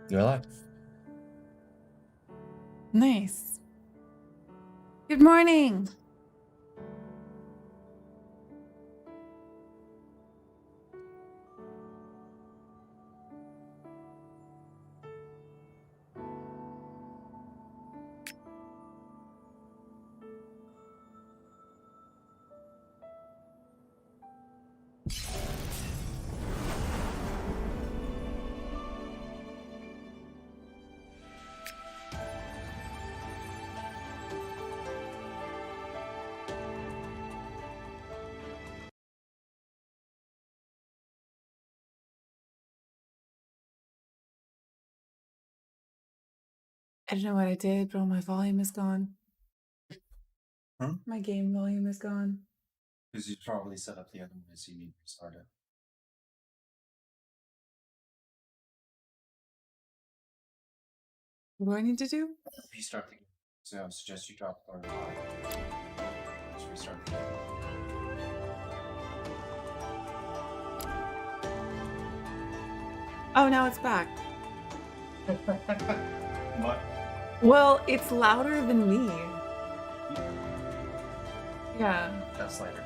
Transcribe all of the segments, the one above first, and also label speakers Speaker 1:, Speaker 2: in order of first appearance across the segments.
Speaker 1: You're alive.
Speaker 2: Nice. Good morning. I don't know what I did, but all my volume is gone.
Speaker 1: Huh?
Speaker 2: My game volume is gone.
Speaker 1: Because you probably set up the other one so you need to restart it.
Speaker 2: What do I need to do?
Speaker 1: Restart the game. So I suggest you drop the bar. Just restart the game.
Speaker 2: Oh, now it's back.
Speaker 1: What?
Speaker 2: Well, it's louder than me. Yeah.
Speaker 1: That's later.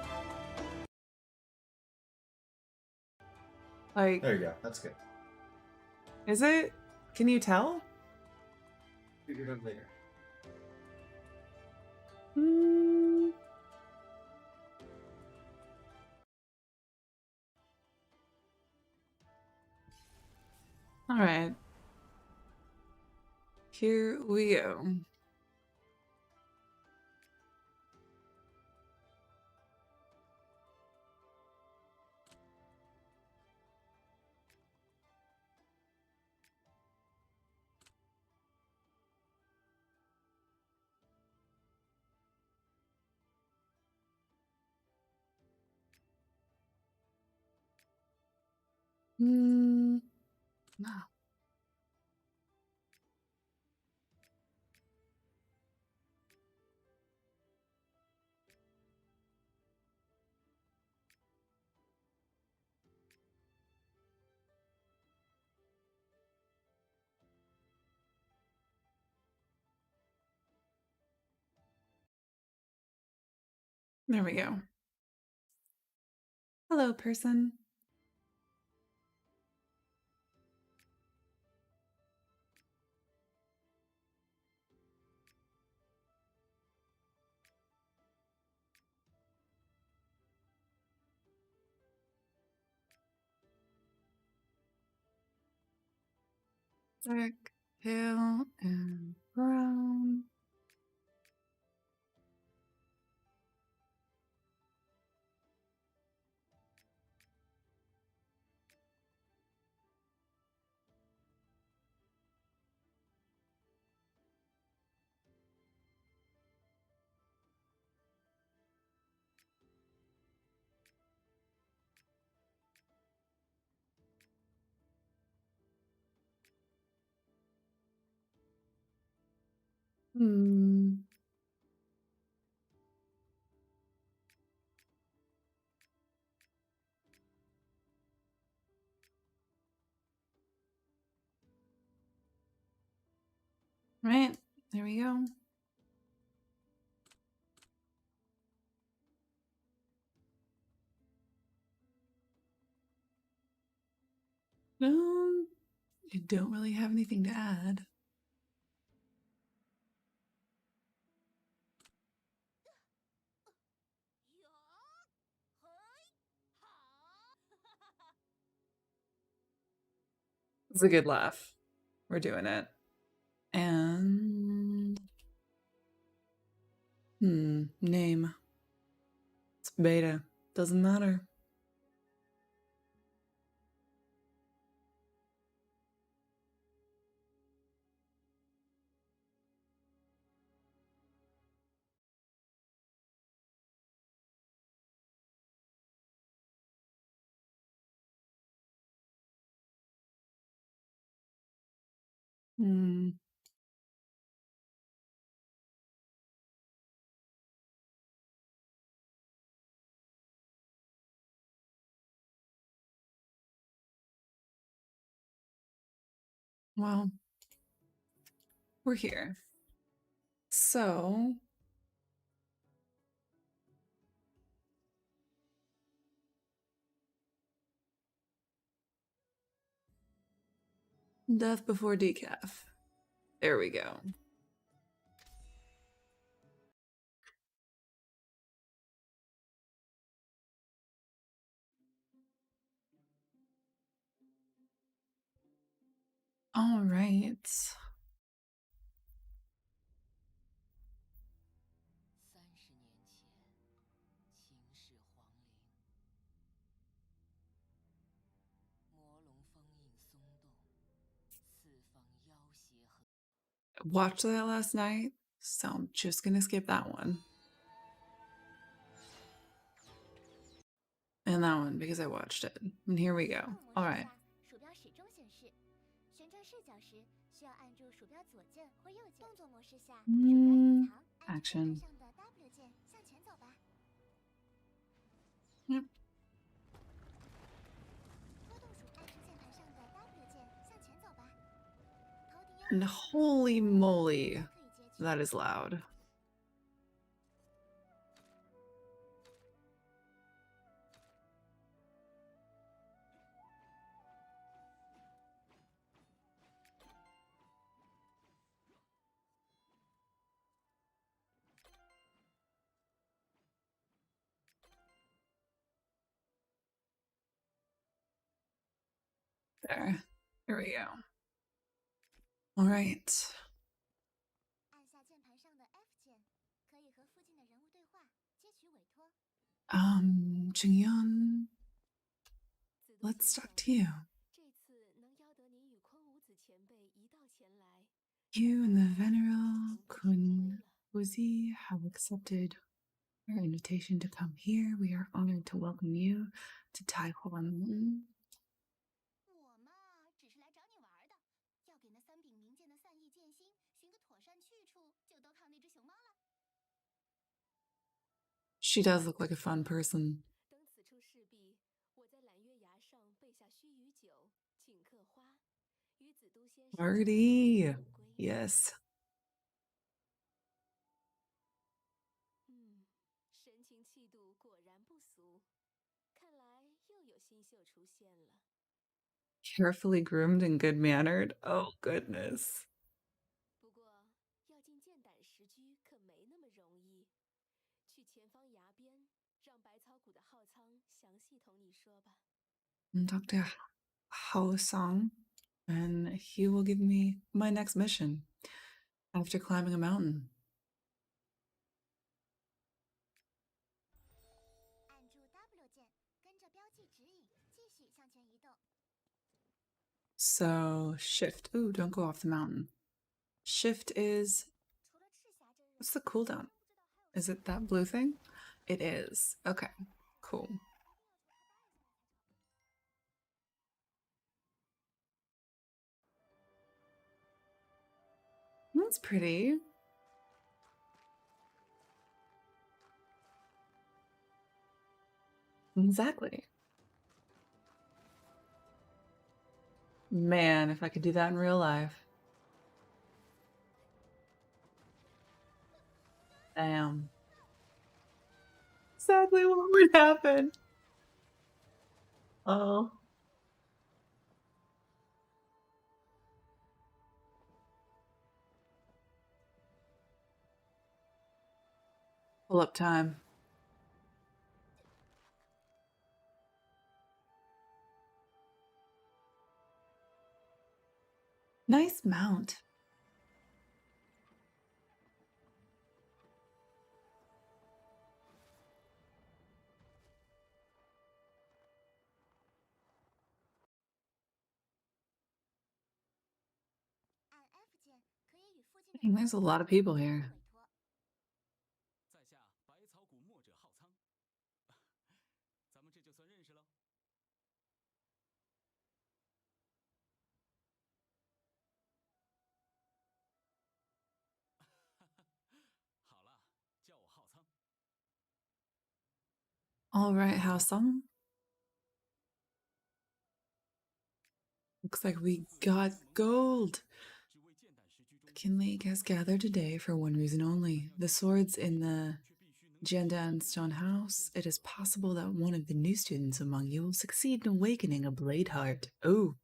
Speaker 2: Like,
Speaker 1: There you go. That's good.
Speaker 2: is it? Can you tell?
Speaker 1: Figure it out later.
Speaker 2: Mm. All right. Here we go. Hmm. No. There we go. Hello, person. Dark, pale, and brown. Hmm. Right. There we go. I don't really have anything to add. It's a good laugh. We're doing it. And name. It's beta. Doesn't matter. Hmm. Well, we're here. So, death before decaf. There we go. All right.
Speaker 3: 30年前，秦始皇陵，魔龙封印松动，四方妖邪和
Speaker 2: Watched that last night, so I'm just gonna skip that one. And that one because I watched it. And here we go. All right.
Speaker 3: 鼠标始终显示，旋转视角时需要按住鼠标左键或右键。动作模式下，鼠标隐藏，按住键盘
Speaker 2: Action.
Speaker 3: 上的 W 键向前走吧。
Speaker 2: Yep.
Speaker 3: 拖动鼠按住键盘上的 W 键向前走吧。头顶
Speaker 2: And
Speaker 3: 右
Speaker 2: holy moly,
Speaker 3: 可以截取。
Speaker 2: that is loud. There. Here we go. All right.
Speaker 3: 按下键盘上的 F 键，可以和附近的人物对话，接取委托。
Speaker 2: Jingyan, let's talk to you.
Speaker 3: 这次能邀得您与匡无子前辈一道前来，
Speaker 2: You and the venerable Kun Wuzi have accepted our invitation to come here. We are honored to welcome you to Taihuan Mountain.
Speaker 3: 我嘛，只是来找你玩的，要给那3柄冥剑的散逸剑心寻个妥善去处，就都靠那只熊猫了。
Speaker 2: She does look like a fun person.
Speaker 3: 等此处事毕，我在揽月崖上备下须臾酒，请客花，与子都仙上
Speaker 2: Party.
Speaker 3: 共归。
Speaker 2: Yes.
Speaker 3: 神情气度果然不俗，看来又有新秀出现了。
Speaker 2: Carefully groomed and good mannered. Oh, goodness.
Speaker 3: 不过要进剑胆石居可没那么容易，去前方崖边，让百草谷的浩仓详细同你说吧。
Speaker 2: Dr. Hao Song, and he will give me my next mission after climbing a mountain.
Speaker 3: 按住 W 键，跟着标记指引，继续向前移动。
Speaker 2: So, shift. Ooh, don't go off the mountain. Shift is.
Speaker 3: 除了赤霞真人，
Speaker 2: What's the cooldown? Is it that blue thing? It is. Okay, cool. That's pretty. Exactly. Man, if I could do that in real life. Damn. Sadly, what would happen? Oh. Pull up time. Nice mount. There's a lot of people here.
Speaker 4: 在下百草谷墨者浩仓，咱们这就算认识喽。好了，叫我浩仓。
Speaker 2: All right, Hao Sung. Looks like we got gold. The Kin League has gathered today for one reason only. The swords in the Jiandan Stone House. It is possible that one of the new students among you will succeed in awakening a blade heart. Oh.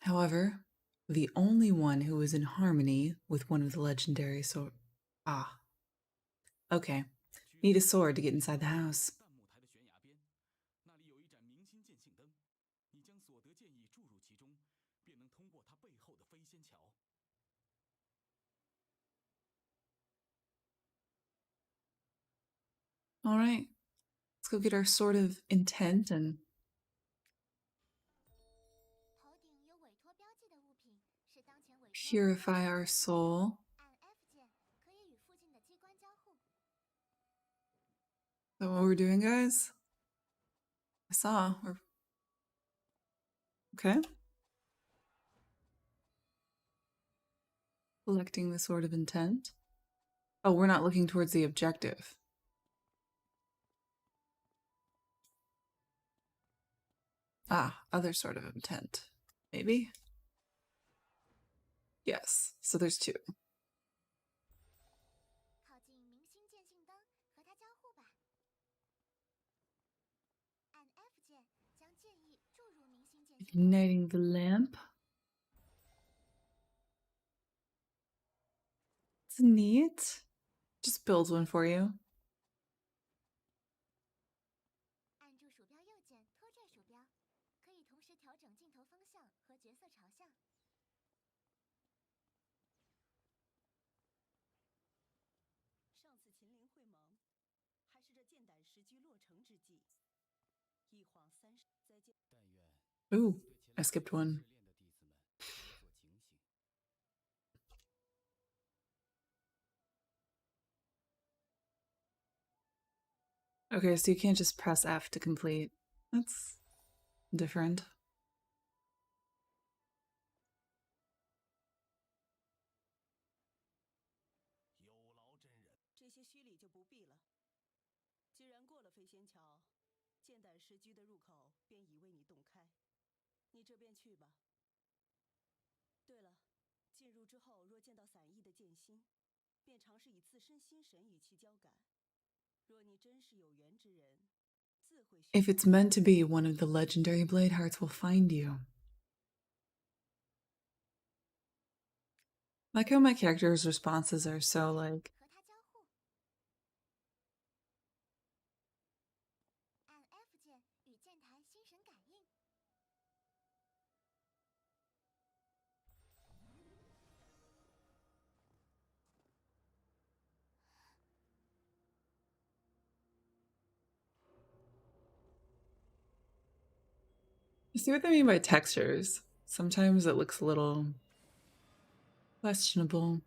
Speaker 2: However, the only one who is in harmony with one of the legendary sword. Ah. Okay. Need a sword to get inside the house. All right. Let's go get our sword of intent and
Speaker 3: 头顶有委托标记的物品是当前委托
Speaker 2: purify our soul.
Speaker 3: 按 F 键可以与附近的机关交互。
Speaker 2: Is that what we're doing, guys? I saw. Okay. Collecting the sword of intent. Oh, we're not looking towards the objective. Ah, other sort of intent. Maybe? Yes, so there's two.
Speaker 3: 靠近明星剑信灯，和它交互吧。按 F 键将剑意注入明星剑信灯。
Speaker 2: Igniting the lamp. It's neat. Just builds one for you.
Speaker 3: 按住鼠标右键拖拽鼠标，可以同时调整镜头风向和角色朝向。
Speaker 4: 上次秦陵会盟，还是这剑胆时局落成之际。一晃30，再见。
Speaker 2: Ooh, I skipped one. Okay, so you can't just press F to complete. That's different.
Speaker 4: 这些虚礼就不必了。既然过了飞仙桥，剑胆时居的入口便已为你洞开，你这便去吧。对了，进入之后若见到散逸的剑心，便尝试以自身心神与其交感。若你真是有缘之人，自会。
Speaker 2: If it's meant to be, one of the legendary blade hearts will find you. Like how my character's responses are so like
Speaker 3: 和它交互。按 F 键与剑台心神感应。
Speaker 2: You see what they mean by textures? Sometimes it looks a little questionable.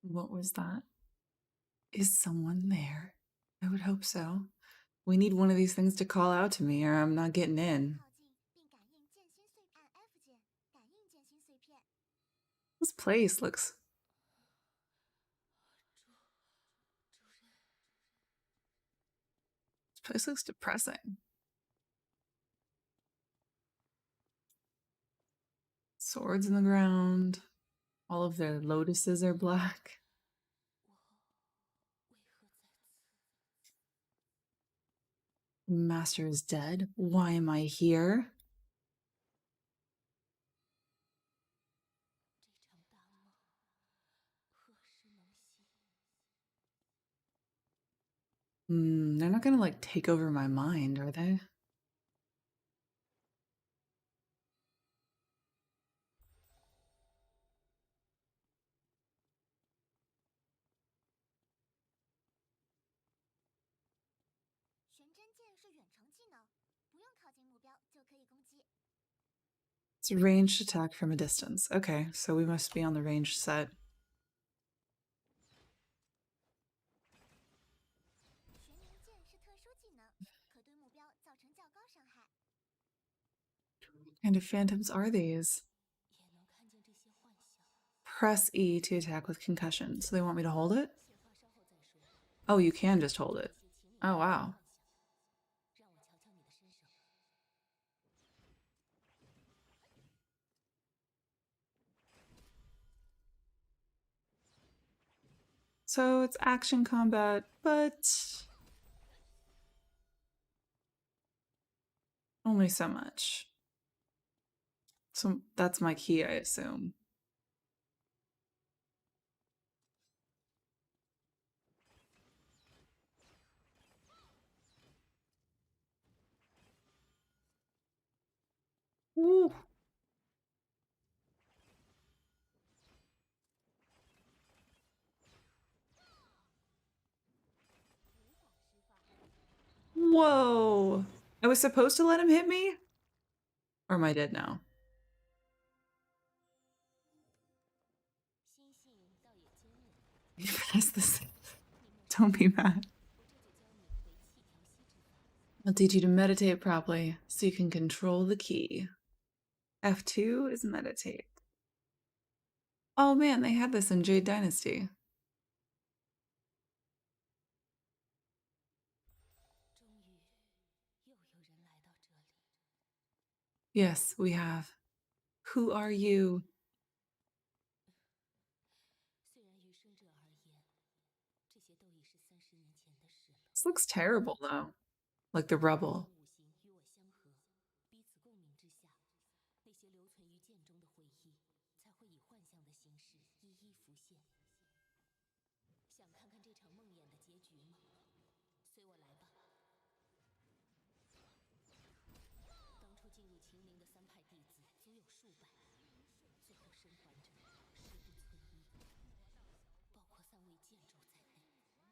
Speaker 2: What was that? Is someone there? I would hope so. We need one of these things to call out to me or I'm not getting in.
Speaker 3: 靠近并感应剑心碎，按 F 键感应剑心碎片。
Speaker 2: This place looks... This place looks depressing. Swords in the ground. All of their lotuses are black. The master is dead. Why am I here?
Speaker 3: 这场大梦何时能醒？
Speaker 2: They're not gonna like take over my mind, are they?
Speaker 3: 玄真剑是远程技能，不用靠近目标就可以攻击。
Speaker 2: It's a ranged attack from a distance. Okay, so we must be on the ranged set.
Speaker 3: 玄冥剑是特殊技能，可对目标造成较高伤害。
Speaker 2: What kind of phantoms are these?
Speaker 3: 也能看见这些幻象。
Speaker 2: press E to attack with concussion. So they want me to hold it? Oh, you can just hold it. Oh, wow. So it's action combat, but only so much. So that's my key, I assume. Ooh. Whoa. I was supposed to let him hit me? Or am I dead now? Press this. Don't be mad. I'll teach you to meditate properly so you can control the key. F2 is meditate. Oh man, they had this in Jade Dynasty. Yes, we have. Who are you? This looks terrible though. Like the rubble.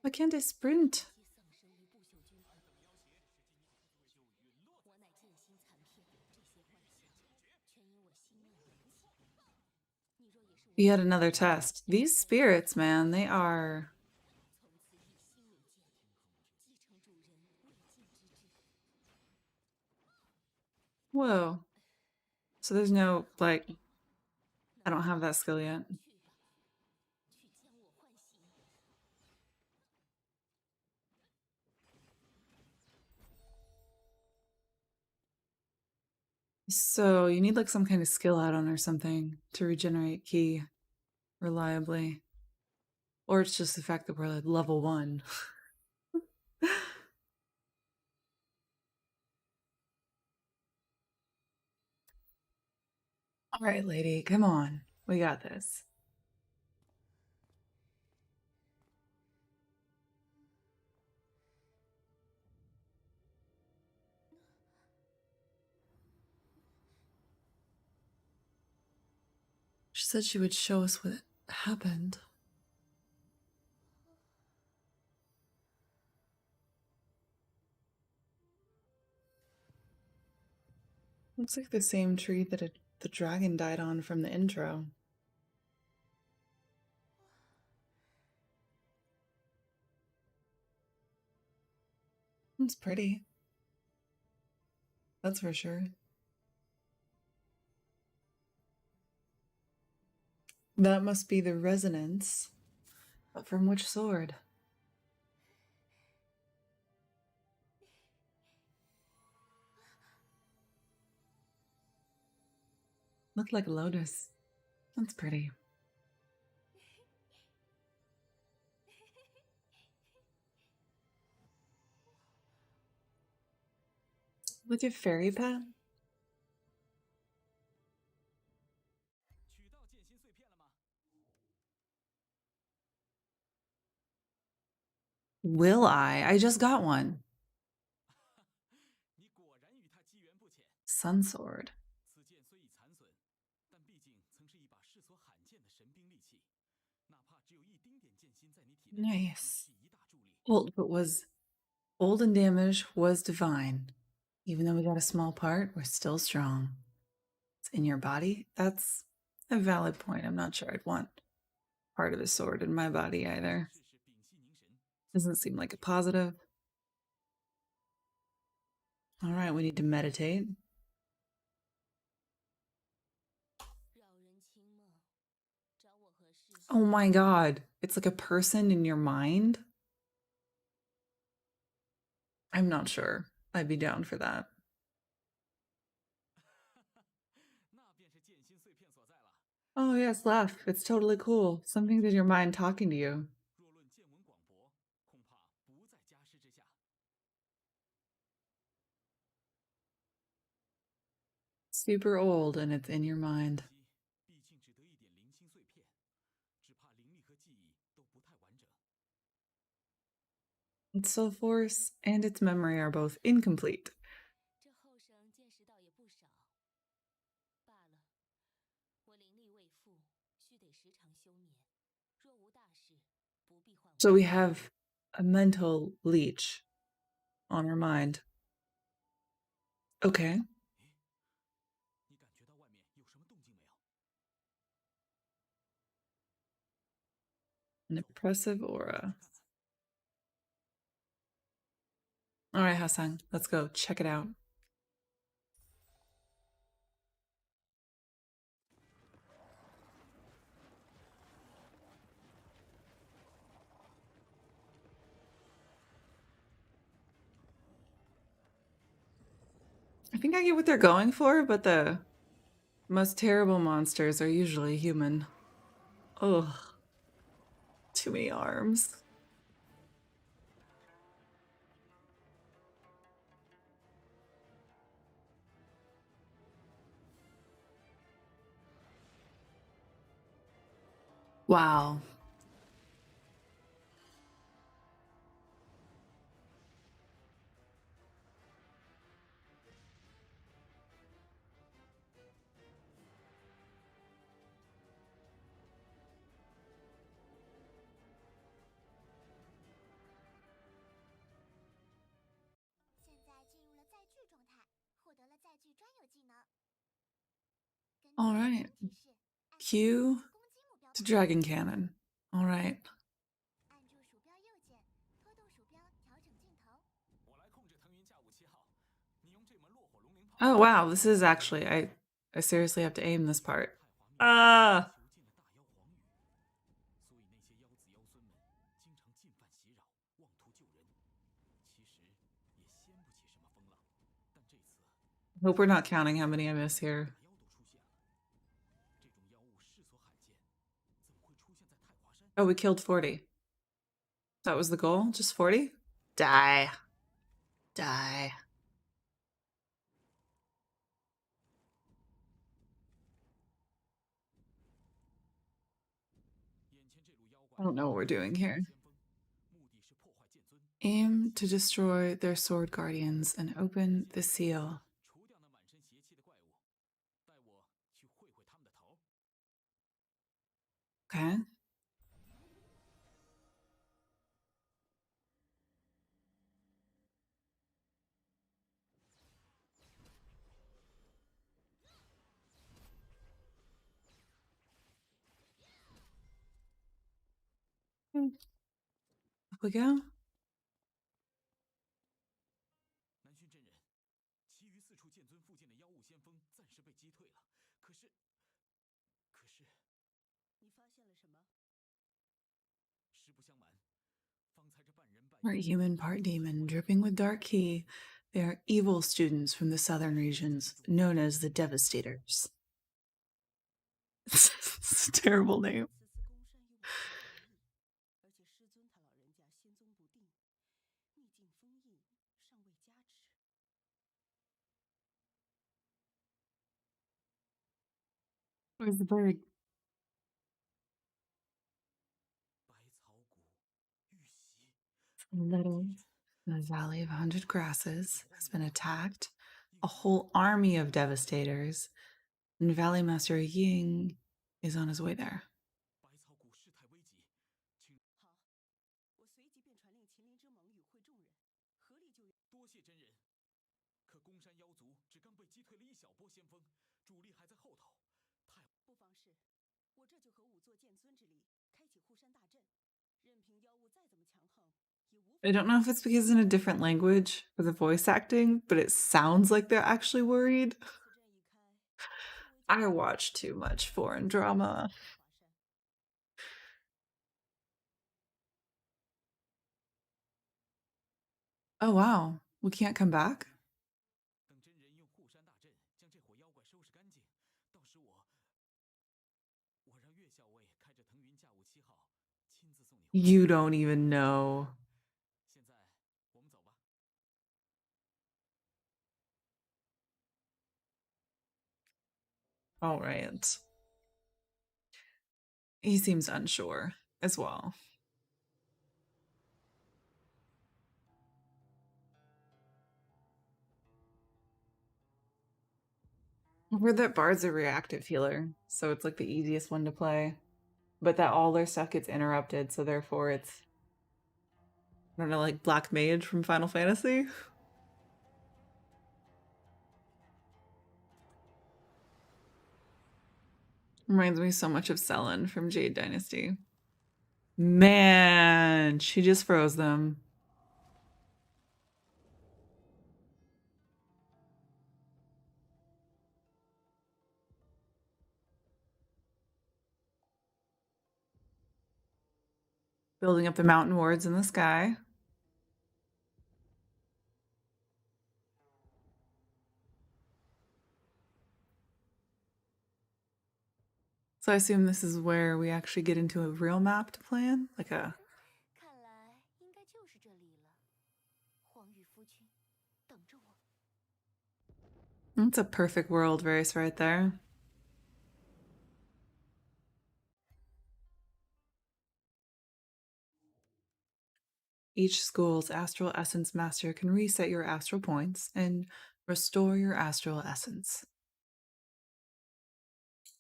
Speaker 2: Why can't I sprint? Yet another test. These spirits, man, they are... Whoa. So there's no, like... I don't have that skill yet. So you need like some kind of skill add-on or something to regenerate key reliably. Or it's just the fact that we're like level 1. All right, lady, come on. We got this. She said she would show us what happened. Looks like the same tree that the dragon died on from the intro. It's pretty. That's for sure. That must be the resonance. But from which sword? Looked like a lotus. That's pretty. With your fairy pet? Will I? I just got one. Sun sword. Nice. Old, but was old and damaged, was divine. Even though we got a small part, we're still strong. It's in your body. That's a valid point. I'm not sure I'd want part of the sword in my body either. Doesn't seem like a positive. All right, we need to meditate. Oh my god. It's like a person in your mind? I'm not sure. I'd be down for that. Oh, yes, laugh. It's totally cool. Something's in your mind talking to you. Super old and it's in your mind. Its soul force and its memory are both incomplete.
Speaker 3: 这后生见识倒也不少。罢了，我灵力未复，须得时常休眠。若无大事，不必唤我。
Speaker 2: So we have a mental leech on our mind. Okay. An oppressive aura. All right, Hassan, let's go check it out. I think I get what they're going for, but the most terrible monsters are usually human. Ugh. Too many arms. Wow. All right. Q to Dragon Cannon. All right. Oh wow, this is actually I seriously have to aim this part. Ah. Hope we're not counting how many I miss here. Oh, we killed 40. That was the goal? Just 40? Die. Die. I don't know what we're doing here. Aim to destroy their sword guardians and open the seal. Okay. Up we go. Part human, part demon, dripping with dark key. They are evil students from the southern regions, known as the Devastators. It's a terrible name. Where's the bird? Little. The Valley of 100 Grasses has been attacked. A whole army of Devastators. And Valley Master Ying is on his way there. I don't know if it's because it's in a different language for the voice acting, but it sounds like they're actually worried. I watch too much foreign drama. Oh, wow. We can't come back? You don't even know. All right. He seems unsure as well. I've heard that Bard's a reactive healer, so it's like the easiest one to play. But that all their stuff gets interrupted, so therefore it's, I don't know, like Black Mage from Final Fantasy. Reminds me so much of Selen from Jade Dynasty. Man, she just froze them. Building up the mountain wards in the sky. So I assume this is where we actually get into a real map to plan? Like a...
Speaker 3: 看来应该就是这里了。皇羽夫君，等着我。
Speaker 2: That's a perfect world race right there. Each school's astral essence master can reset your astral points and restore your astral essence.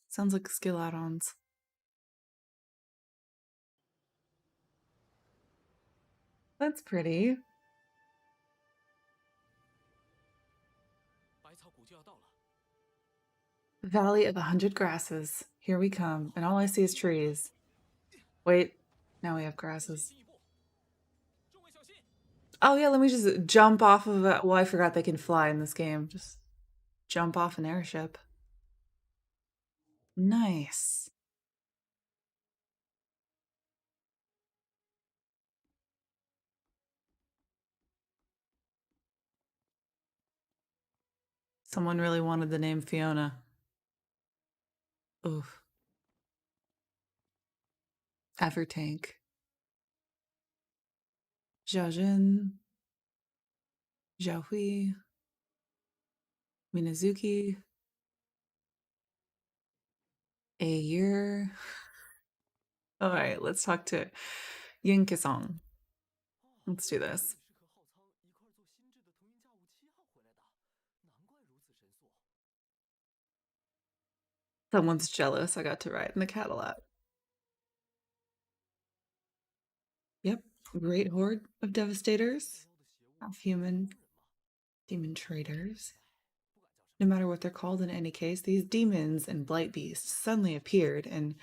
Speaker 2: Sounds like skill add-ons. That's pretty. Valley of 100 grasses. Here we come, and all I see is trees. Wait, now we have grasses. Oh yeah, let me just jump off of a... Well, I forgot they can fly in this game. Just jump off an airship. Nice. Someone really wanted the name Fiona. Oof. Evertank. Jiaojin. Xiaohui. Minazuki. A year. All right, let's talk to Yin Kisong. Let's do this. Someone's jealous I got to ride in the Cadillac. Yep, great horde of devastators. Half human, demon traders. No matter what they're called in any case, these demons and blight beasts suddenly appeared in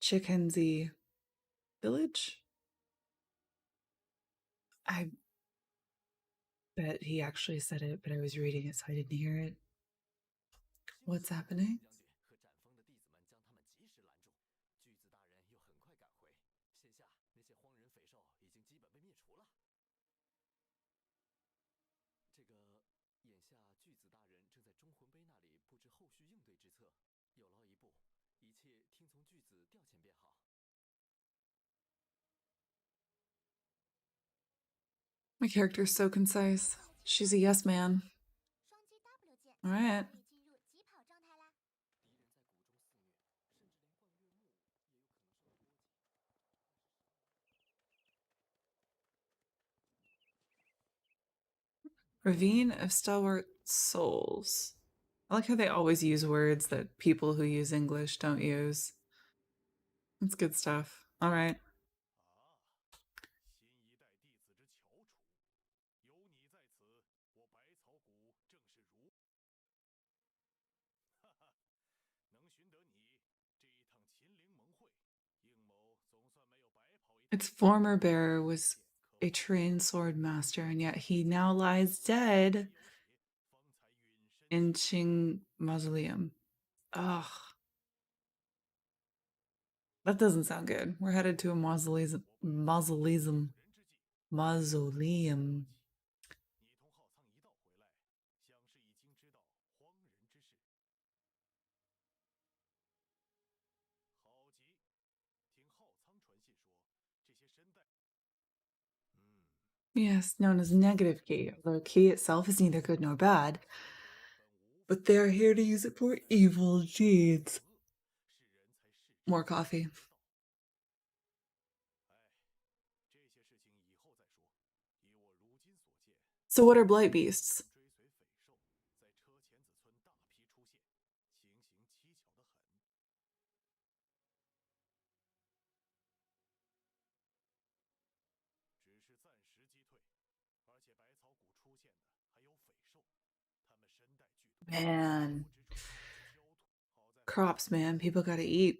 Speaker 2: Chikenzi village? I bet he actually said it, but I was reading it so I didn't hear it. What's happening? My character's so concise. She's a yes man.
Speaker 3: 双击 W 键
Speaker 2: All right.
Speaker 3: 可以进入疾跑状态啦。
Speaker 2: Ravine of Stalwart Souls. I like how they always use words that people who use English don't use. That's good stuff. All right. Its former bearer was a trained sword master, and yet he now lies dead in Qing Mausoleum. Ugh. That doesn't sound good. We're headed to a mausoleum. Mausoleum. Yes, known as negative key, although key itself is neither good nor bad. But they are here to use it for evil deeds. More coffee. So what are blight beasts? Man. Crops, man. People gotta eat.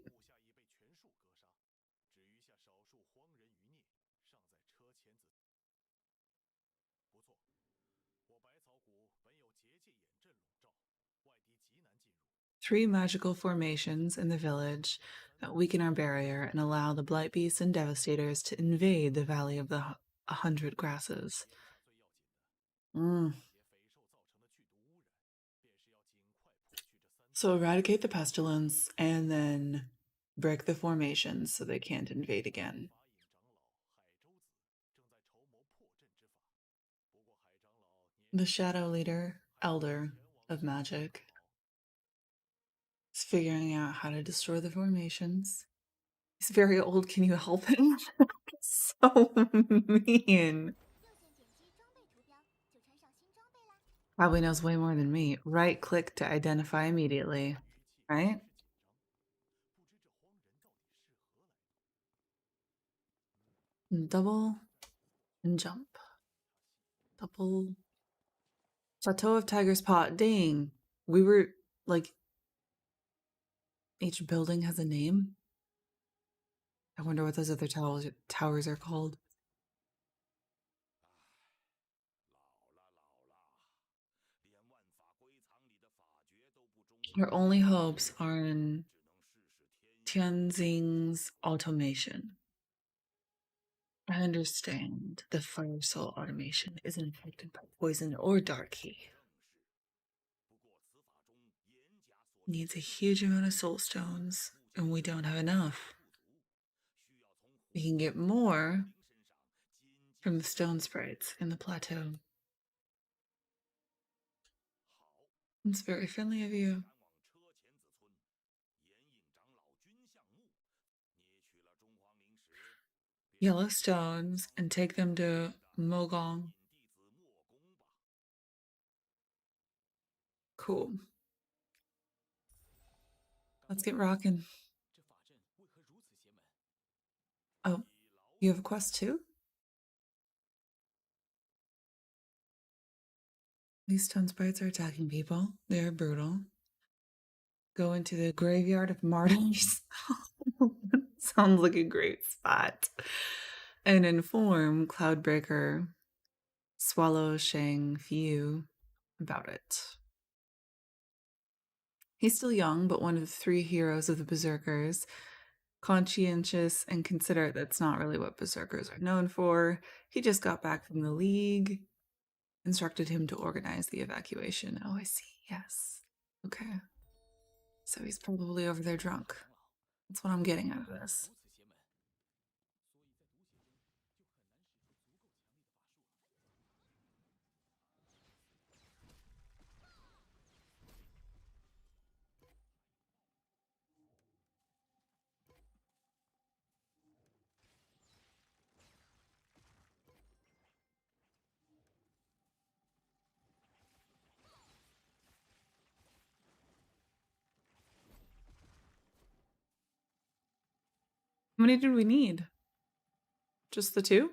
Speaker 2: Three magical formations in the village that weaken our barrier and allow the blight beasts and devastators to invade the Valley of the 100 Grasses. So eradicate the pestilence and then break the formations so they can't invade again. The Shadow Leader, Elder of Magic, is figuring out how to destroy the formations. He's very old. Can you help him? So mean. Probably knows way more than me. Right click to identify immediately. Right? And double and jump. Double. Plateau of Tiger's Paw. Dang. We were like, each building has a name. I wonder what those other towers are called. Our only hopes are in Tianxing's automation. I understand the fire soul automation isn't affected by poison or dark key. Needs a huge amount of soul stones, and we don't have enough. We can get more from the stone sprites in the plateau. It's very friendly of you. Yellow stones and take them to Mogong. Cool. Let's get rocking. Oh, you have a quest too? These stone sprites are attacking people. They're brutal. Go into the graveyard of martyrs. Sounds like a great spot. And inform Cloudbreaker Swallow Shang Fu about it. He's still young, but one of the three heroes of the Berserkers. Conscientious and considerate, that's not really what Berserkers are known for. He just got back from the League. Instructed him to organize the evacuation. Oh, I see. Yes. Okay. So he's probably over there drunk. That's what I'm getting out of this. How many did we need? Just the two?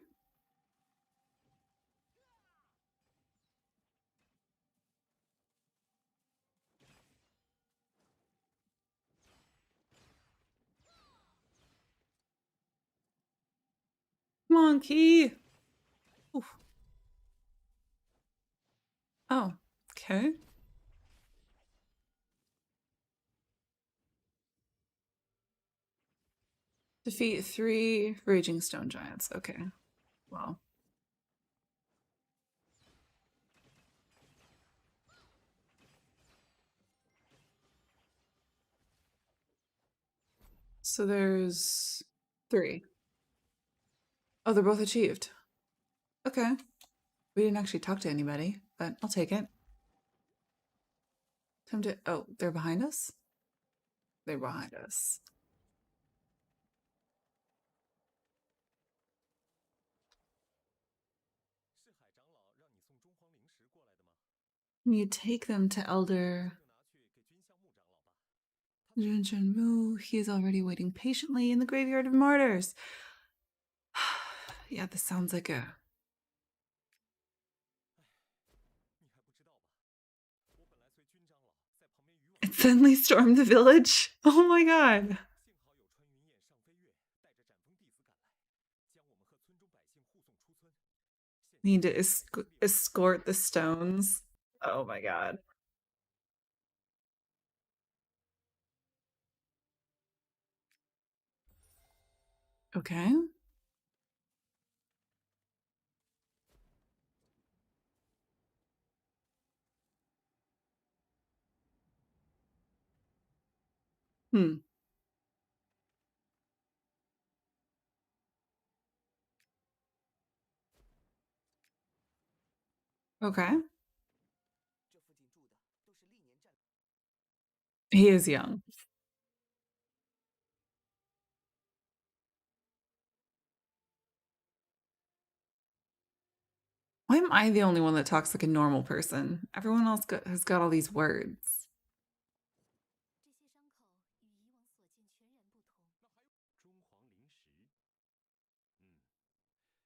Speaker 2: Monkey! Oof. Oh, okay. Defeat 3 Raging Stone Giants. Okay. Well, So there's 3. Oh, they're both achieved. Okay. We didn't actually talk to anybody, but I'll take it. Time to. Oh, they're behind us? They're behind us. You take them to Elder Jun Mu. He is already waiting patiently in the graveyard of martyrs. Yeah, this sounds like a. It suddenly stormed the village. Oh my god. Need to escort the stones. Oh my god. Okay. Hmm. Okay. He is young. Why am I the only one that talks like a normal person? Everyone else has got all these words.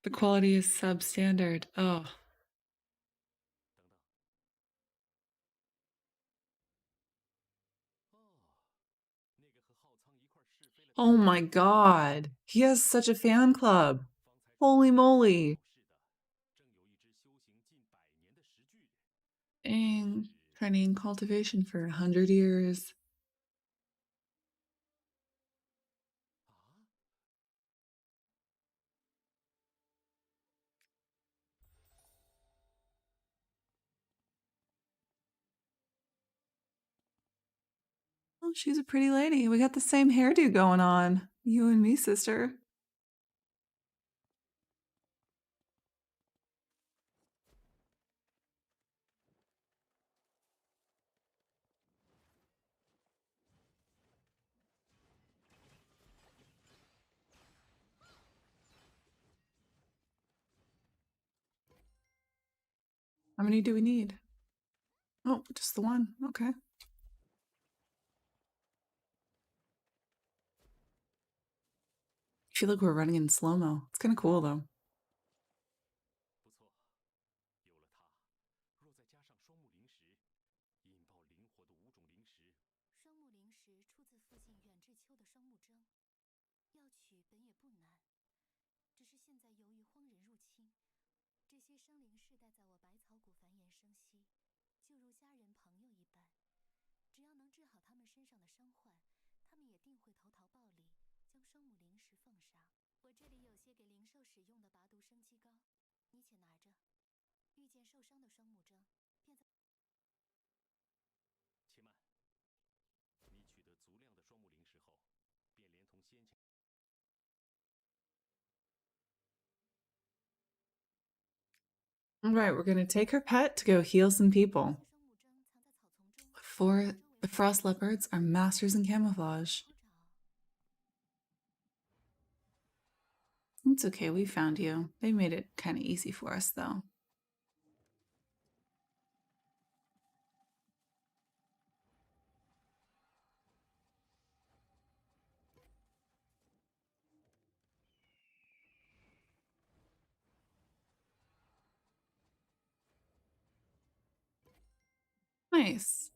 Speaker 2: The quality is substandard. Oh. Oh my god. He has such a fan club. Holy moly. Dang. Training cultivation for 100 years. Oh, she's a pretty lady. We got the same hairdo going on. You and me, sister. How many do we need? Oh, just the one. Okay. I feel like we're running in slow-mo. It's kind of cool, though. All right, we're going to take her pet to go heal some people. For the frost leopards are masters in camouflage. It's okay, we found you. They made it kind of easy for us, though. Nice.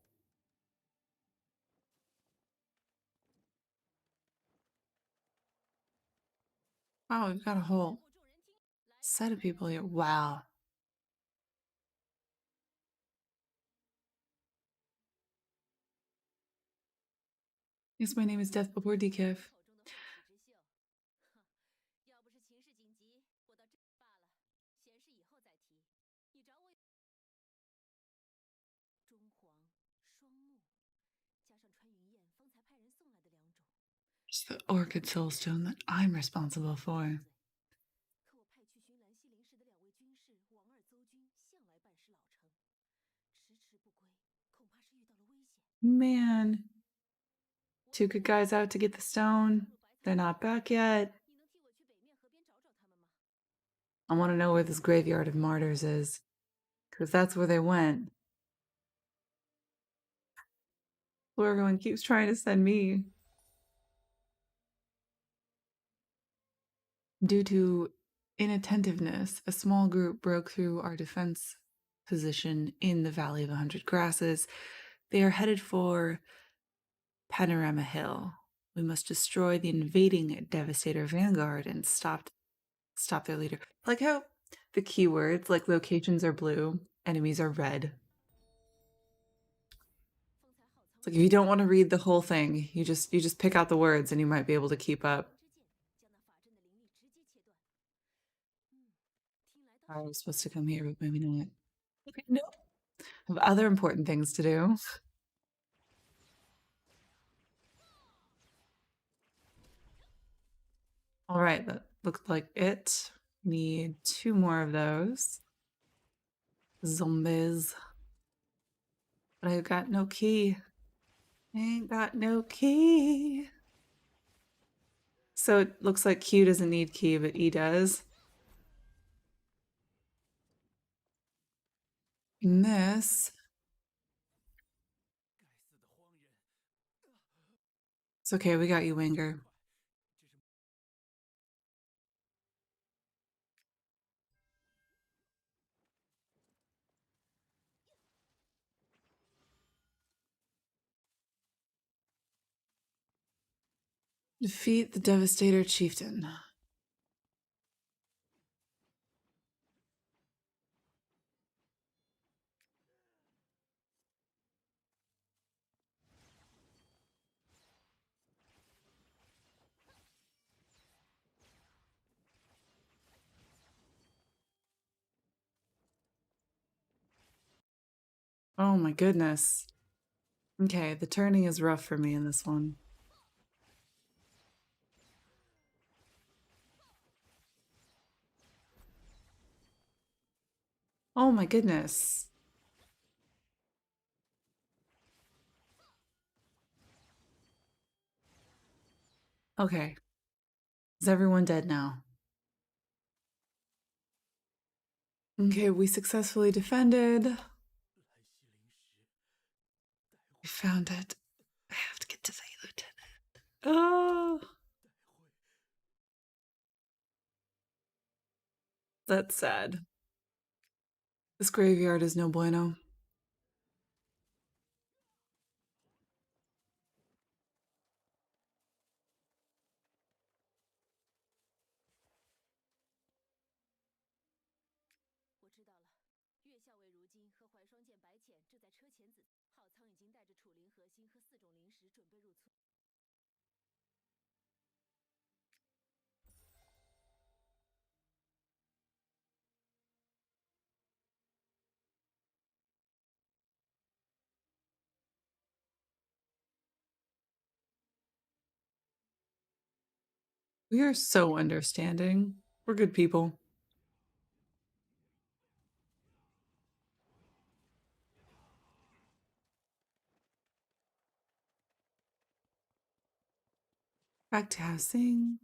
Speaker 2: Wow, we've got a whole set of people here. Wow. Yes, my name is Death Before Dekev. It's the orchid soulstone that I'm responsible for.
Speaker 3: 可我派去寻兰西陵时的2位军士王二邹军向来办事老成，迟迟不归，恐怕是遇到了危险。
Speaker 2: Man. 2 good guys out to get the stone. They're not back yet.
Speaker 3: 你能替我去北面河边找找他们吗？
Speaker 2: I want to know where this graveyard of martyrs is. Because that's where they went. Where everyone keeps trying to send me. Due to inattentiveness, a small group broke through our defense position in the Valley of 100 Grasses. They are headed for Panorama Hill. We must destroy the invading Devastator vanguard and stop their leader. Like how the keywords, like locations are blue, enemies are red. It's like if you don't want to read the whole thing, you just pick out the words and you might be able to keep up. I was supposed to come here, but maybe not. Okay, no. I have other important things to do. All right, that looked like it. Need 2 more of those. Zombies. But I've got no key. Ain't got no key. So it looks like Q doesn't need key, but E does. And this. It's okay, we got you, Winger. Defeat the Devastator Chieftain. Oh my goodness. Okay, the turning is rough for me in this one. Oh my goodness. Okay. Is everyone dead now? Okay, we successfully defended. We found it. I have to get to the lieutenant. Oh. That's sad. This graveyard is no bueno. We are so understanding. We're good people. Back to housing.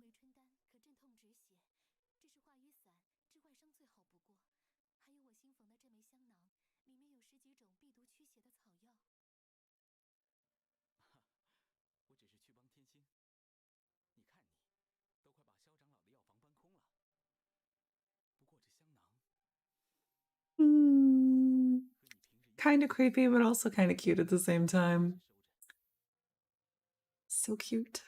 Speaker 2: Kind of creepy, but also kind of cute at the same time. So cute.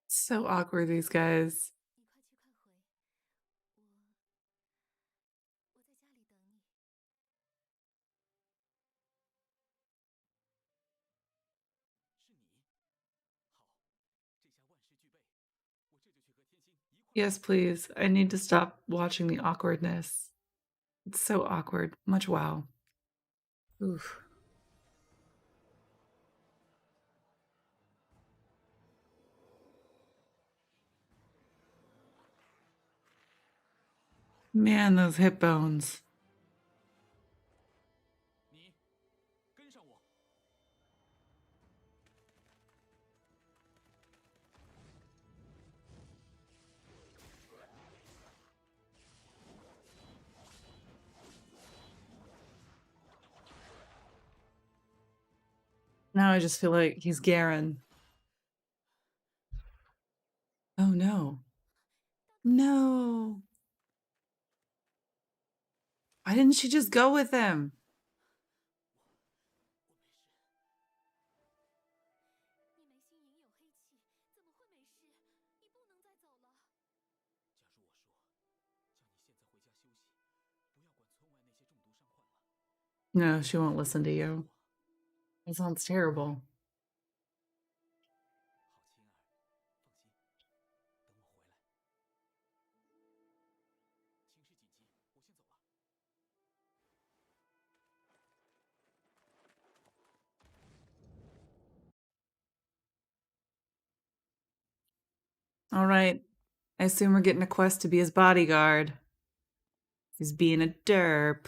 Speaker 2: So awkward, these guys. Yes, please. I need to stop watching the awkwardness. It's so awkward. Much wow. Oof. Man, those hip bones. Now I just feel like he's Garen. Oh no. No. Why didn't she just go with him? No, she won't listen to you. That sounds terrible. All right. I assume we're getting a quest to be his bodyguard. He's being a derp.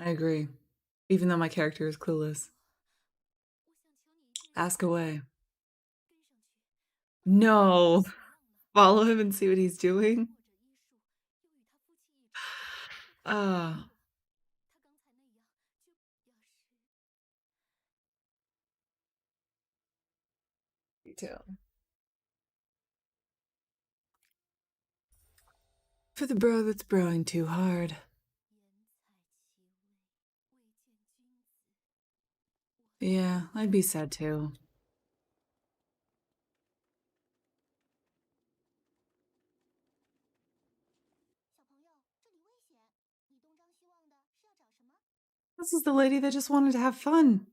Speaker 2: I agree. Even though my character is clueless. Ask away. No. Follow him and see what he's doing. Ah. Me too. For the bro that's broing too hard. Yeah, I'd be sad too. This is the lady that just wanted to have fun.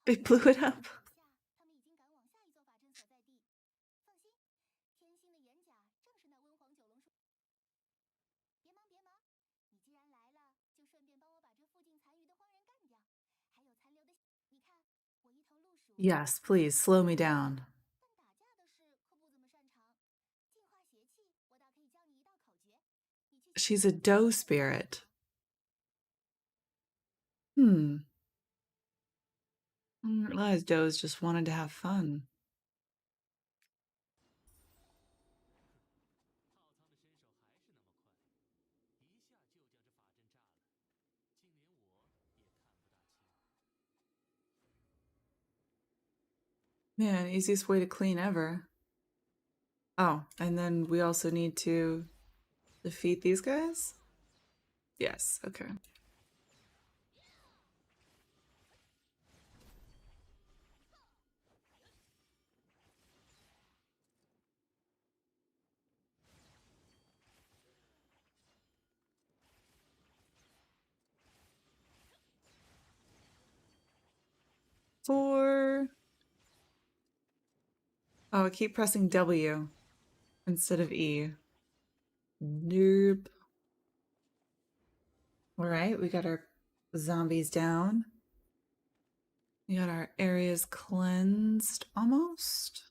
Speaker 2: They blew it up. Yes, please, slow me down. She's a doe spirit. I didn't realize does just wanted to have fun. Man, easiest way to clean ever. Oh, and then we also need to defeat these guys? Yes, okay. Four. Oh, I keep pressing W instead of E. Nope. All right, we got our zombies down. We got our areas cleansed almost.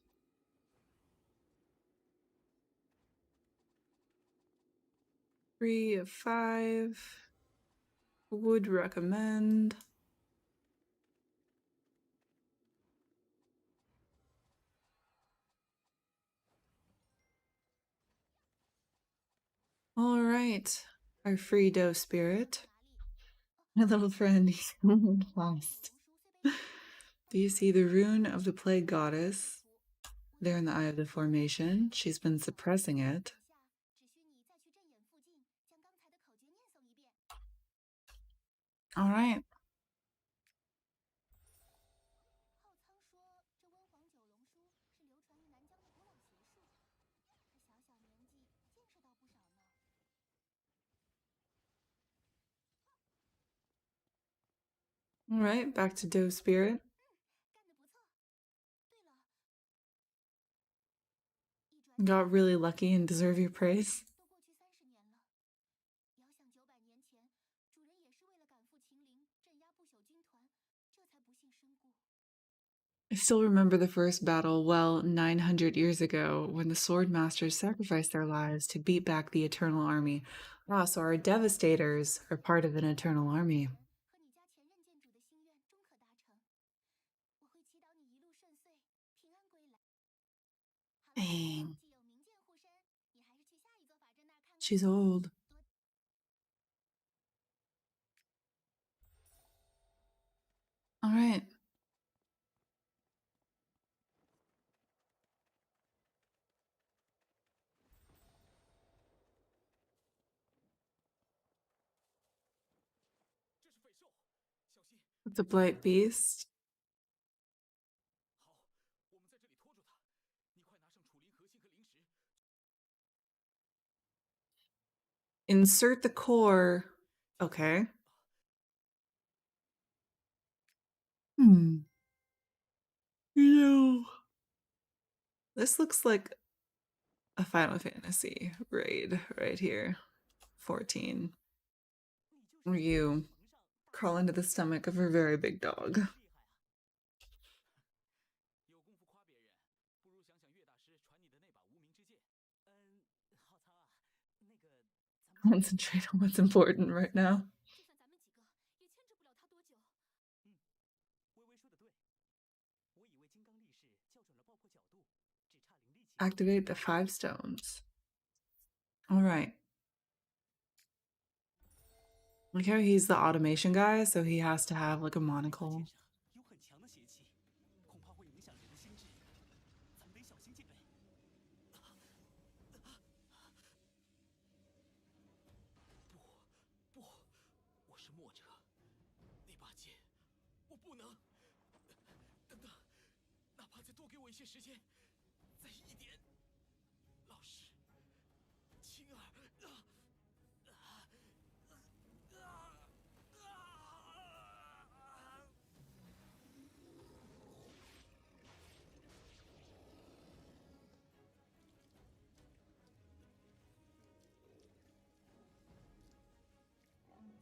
Speaker 2: 3 of 5. Would recommend. All right, our free doe spirit. My little friend, he's lost. Do you see the rune of the plague goddess? There in the eye of the formation. She's been suppressing it. All right. All right, back to Doe Spirit.
Speaker 3: 干得不错。对了，一转眼
Speaker 2: Got really lucky and deserve your praise.
Speaker 3: 都过去30年了。遥想900年前，主人也是为了赶赴秦陵，镇压不朽军团，这才不幸身故。
Speaker 2: I still remember the first battle, well, 900 years ago, when the sword masters sacrificed their lives to beat back the Eternal Army. Ah, so our devastators are part of an Eternal Army.
Speaker 3: 和你家前任建主的心愿终可达成。我会祈祷你一路顺遂，平安归来。好了，
Speaker 2: Dang,
Speaker 3: 既有明剑护身，你还是去下一座法阵那儿看看。
Speaker 2: she's old. All right. The Blight Beast. Insert the core. Okay. This looks like a Final Fantasy raid right here. 14. Ryu crawl into the stomach of her very big dog. Concentrate on what's important right now.
Speaker 3: 就算咱们几个也牵制不了他多久。
Speaker 5: 微微说的对，我以为金刚力士校准了爆破角度，只差灵力气。
Speaker 2: Activate the 5 stones. All right. Like how he's the automation guy, so he has to have like a monocle.
Speaker 5: 有很强的邪气，恐怕会影响人的心智，咱们得小心戒备。不，我是墨者，那把剑我不能。等等，哪怕再多给我一些时间，再一点。老师，青儿。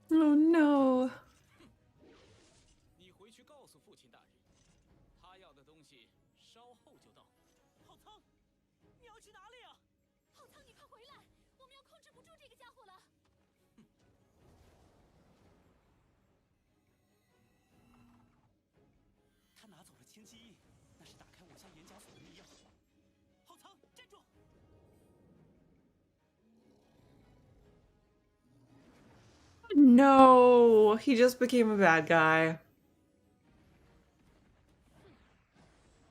Speaker 2: Oh no.
Speaker 5: 你回去告诉父亲大人，他要的东西稍后就到。浩仓，你要去哪里啊？
Speaker 3: 浩仓，你快回来，我们要控制不住这个家伙了。
Speaker 5: 他拿走了千机印，那是打开我家岩甲锁的密钥。浩仓，站住！
Speaker 2: No, he just became a bad guy.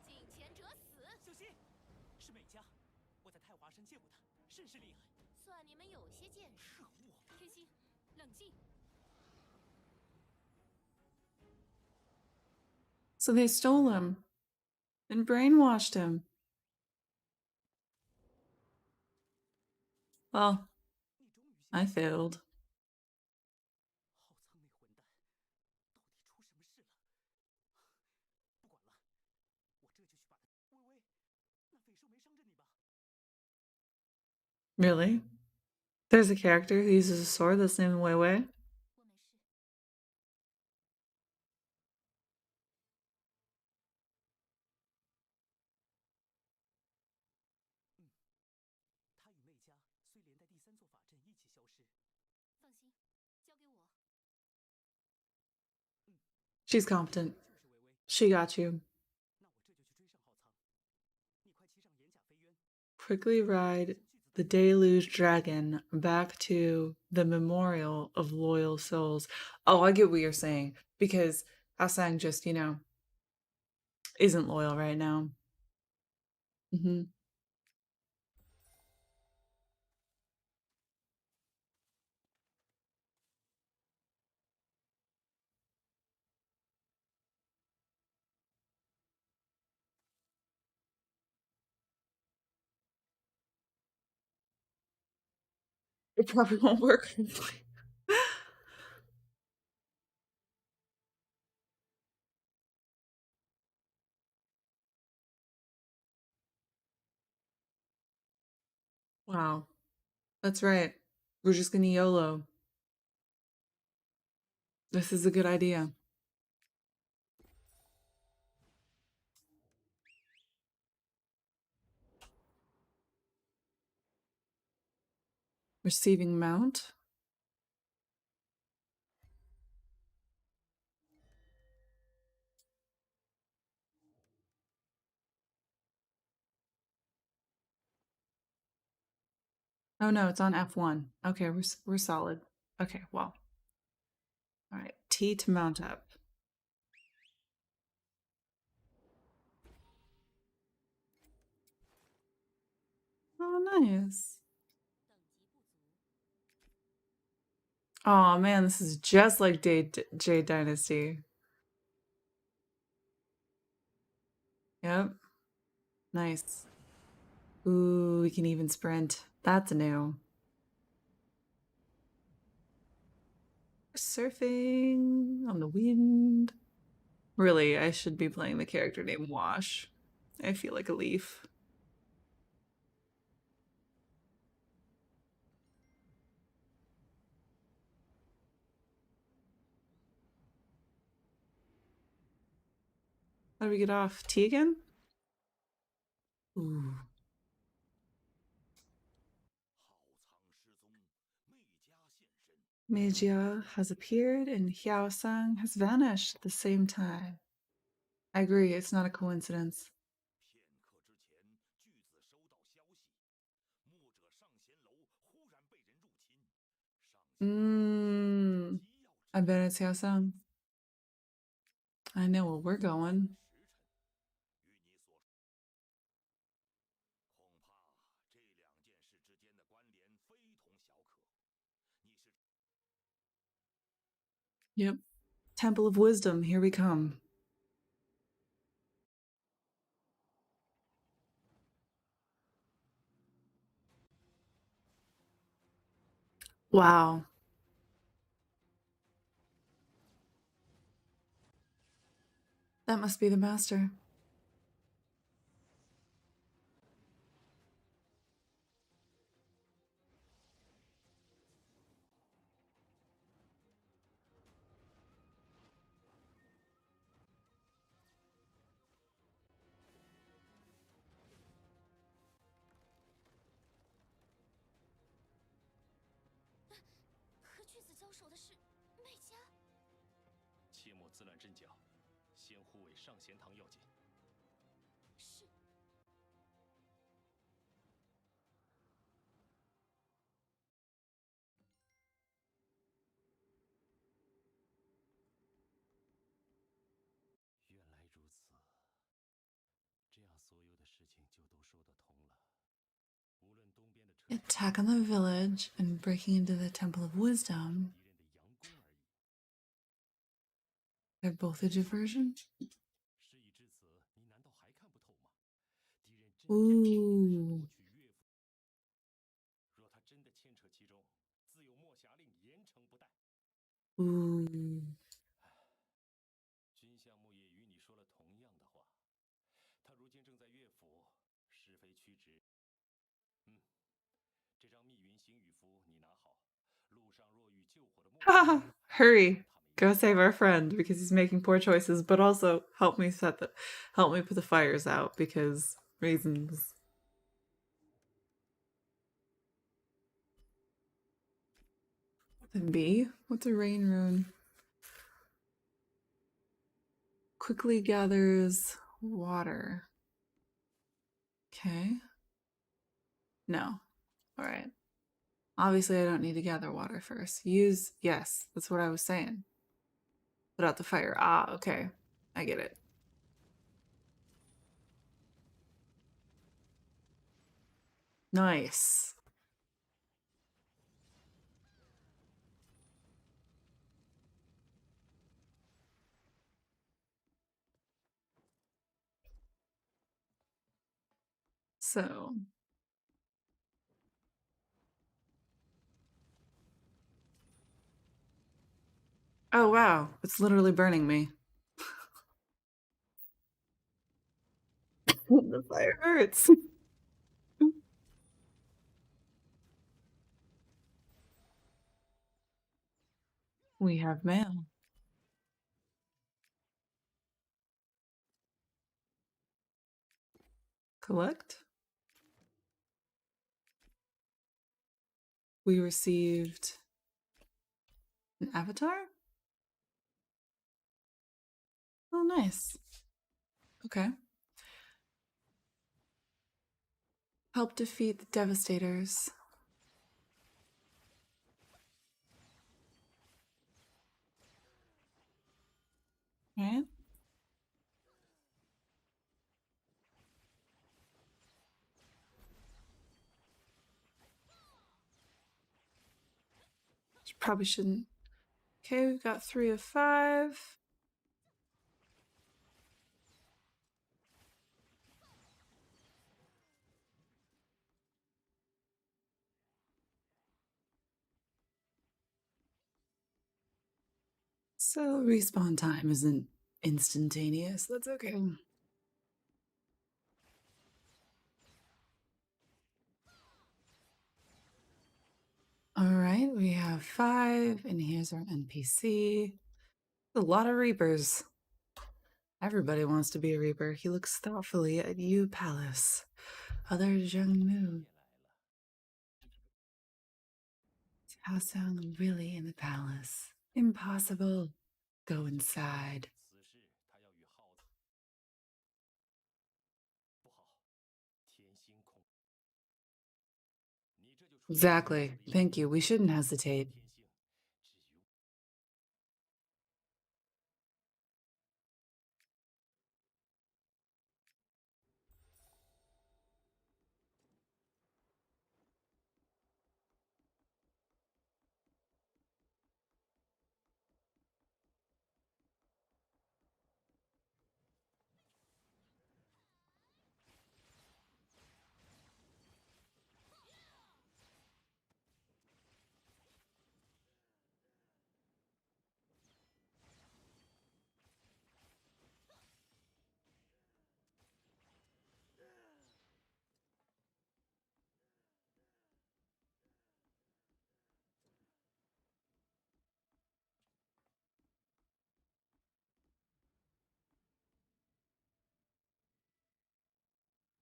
Speaker 3: 进前者死。
Speaker 5: 小心，是美嘉，我在太华山见过他，甚是厉害。
Speaker 3: 算你们有些见识。
Speaker 5: 可恶！
Speaker 3: 天心，冷静。
Speaker 2: So they stole him and brainwashed him. Well,
Speaker 5: 你终于
Speaker 2: I failed.
Speaker 5: 浩仓那混蛋，到底出什么事了？不管了，我这就去把他。微微，那匪兽没伤着你吧？
Speaker 2: Really? There's a character who uses a sword that's named Wei Wei?
Speaker 3: 我没事。
Speaker 5: 他与媚家虽连带第3座法阵一起消失。
Speaker 3: 放心，交给我。
Speaker 2: She's competent.
Speaker 5: 就是微微，
Speaker 2: She got you.
Speaker 5: 那我这就去追上浩仓。你快骑上岩甲飞渊，
Speaker 2: Quickly ride the Deluge Dragon back to the Memorial of Loyal Souls. Oh, I get what you're saying. Because Asang just, isn't loyal right now. Mm-hmm. It probably won't work. Wow. That's right. We're just gonna YOLO. This is a good idea. Receiving mount. Oh no, it's on F1. Okay, we're solid. Okay, well. All right, T to mount up. Oh, nice. Oh man, this is just like Jade Dynasty. Yep. Nice. Ooh, we can even sprint. That's new. Surfing on the wind. Really, I should be playing the character named Wash. I feel like a leaf. How do we get off? T again? Ooh. Meijia has appeared and Xiao Sang has vanished at the same time. I agree, it's not a coincidence. I bet it's Xiao Sang. I know where we're going. Yep. Temple of Wisdom, here we come. Wow. That must be the master. Attack on the village and breaking into the Temple of Wisdom. They're both a diversion? Ooh. Ooh. Hurry. Go save our friend because he's making poor choices, but also help me put the fires out because reasons. The B? What's a rain rune? Quickly gathers water. Okay. No. Alright. Obviously, I don't need to gather water first. Use, yes, that's what I was saying. Put out the fire. Ah, okay. I get it. Nice. So. Oh, wow. It's literally burning me. The fire hurts. We have mail. Collect. We received an avatar? Oh, nice. Okay. Help defeat the Devastators. Right? Probably shouldn't. Okay, we've got 3 of 5. So respawn time isn't instantaneous. That's okay. All right, we have 5, and here's our NPC. A lot of Reapers. Everybody wants to be a Reaper. He looks thoughtfully at you, Palace. Other Zhengmu. How sound really in the palace? Impossible. Go inside. Exactly. Thank you. We shouldn't hesitate.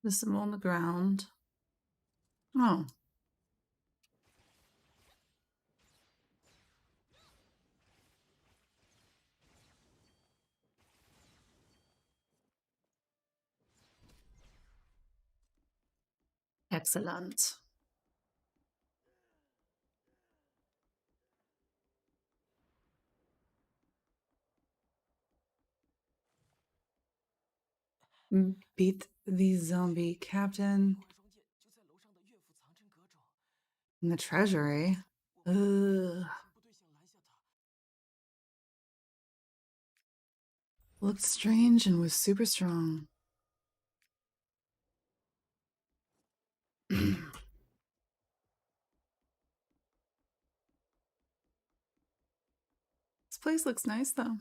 Speaker 2: There's some on the ground. Oh. Excellent. Beat the zombie captain in the treasury. Ugh. Looked strange and was super strong. This place looks nice, though.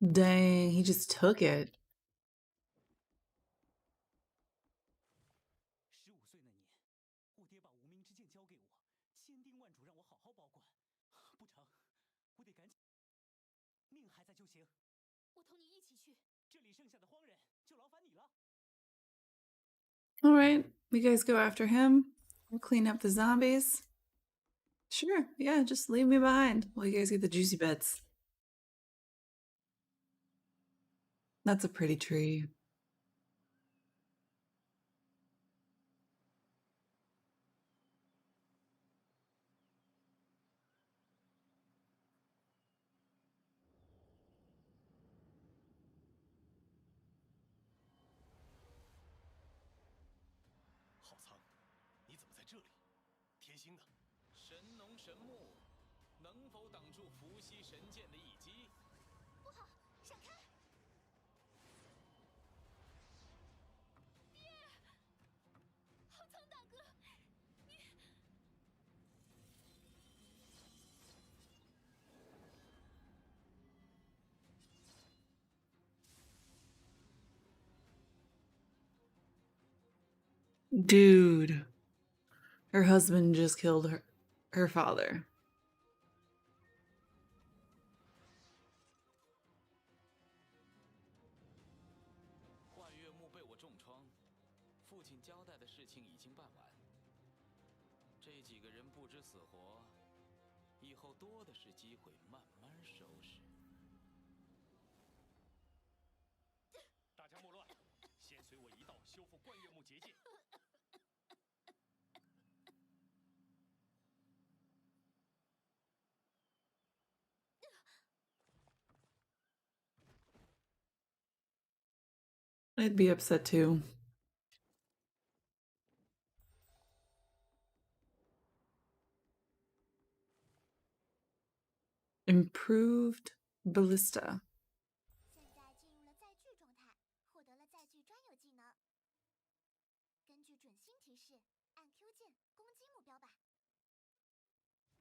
Speaker 2: Dang, he just took it. All right, you guys go after him. We'll clean up the zombies. Sure, yeah, just leave me behind while you guys get the juicy bits. That's a pretty tree.
Speaker 5: 这里，贴心的。神农神木能否挡住伏羲神剑的一击？
Speaker 3: 不好，闪开！爹，浩苍大哥，你。
Speaker 2: Dude. Her husband just killed her father.
Speaker 5: 幻月木被我重创，父亲交代的事情已经办完。这几个人不知死活，以后多的是机会慢慢收拾。
Speaker 6: 大家莫乱，先随我一道修复幻月木结界。
Speaker 2: I'd be upset too. Improved ballista.
Speaker 7: 现在进入了载具状态，获得了载具专有技能。根据准星提示，按 Q 键攻击目标吧。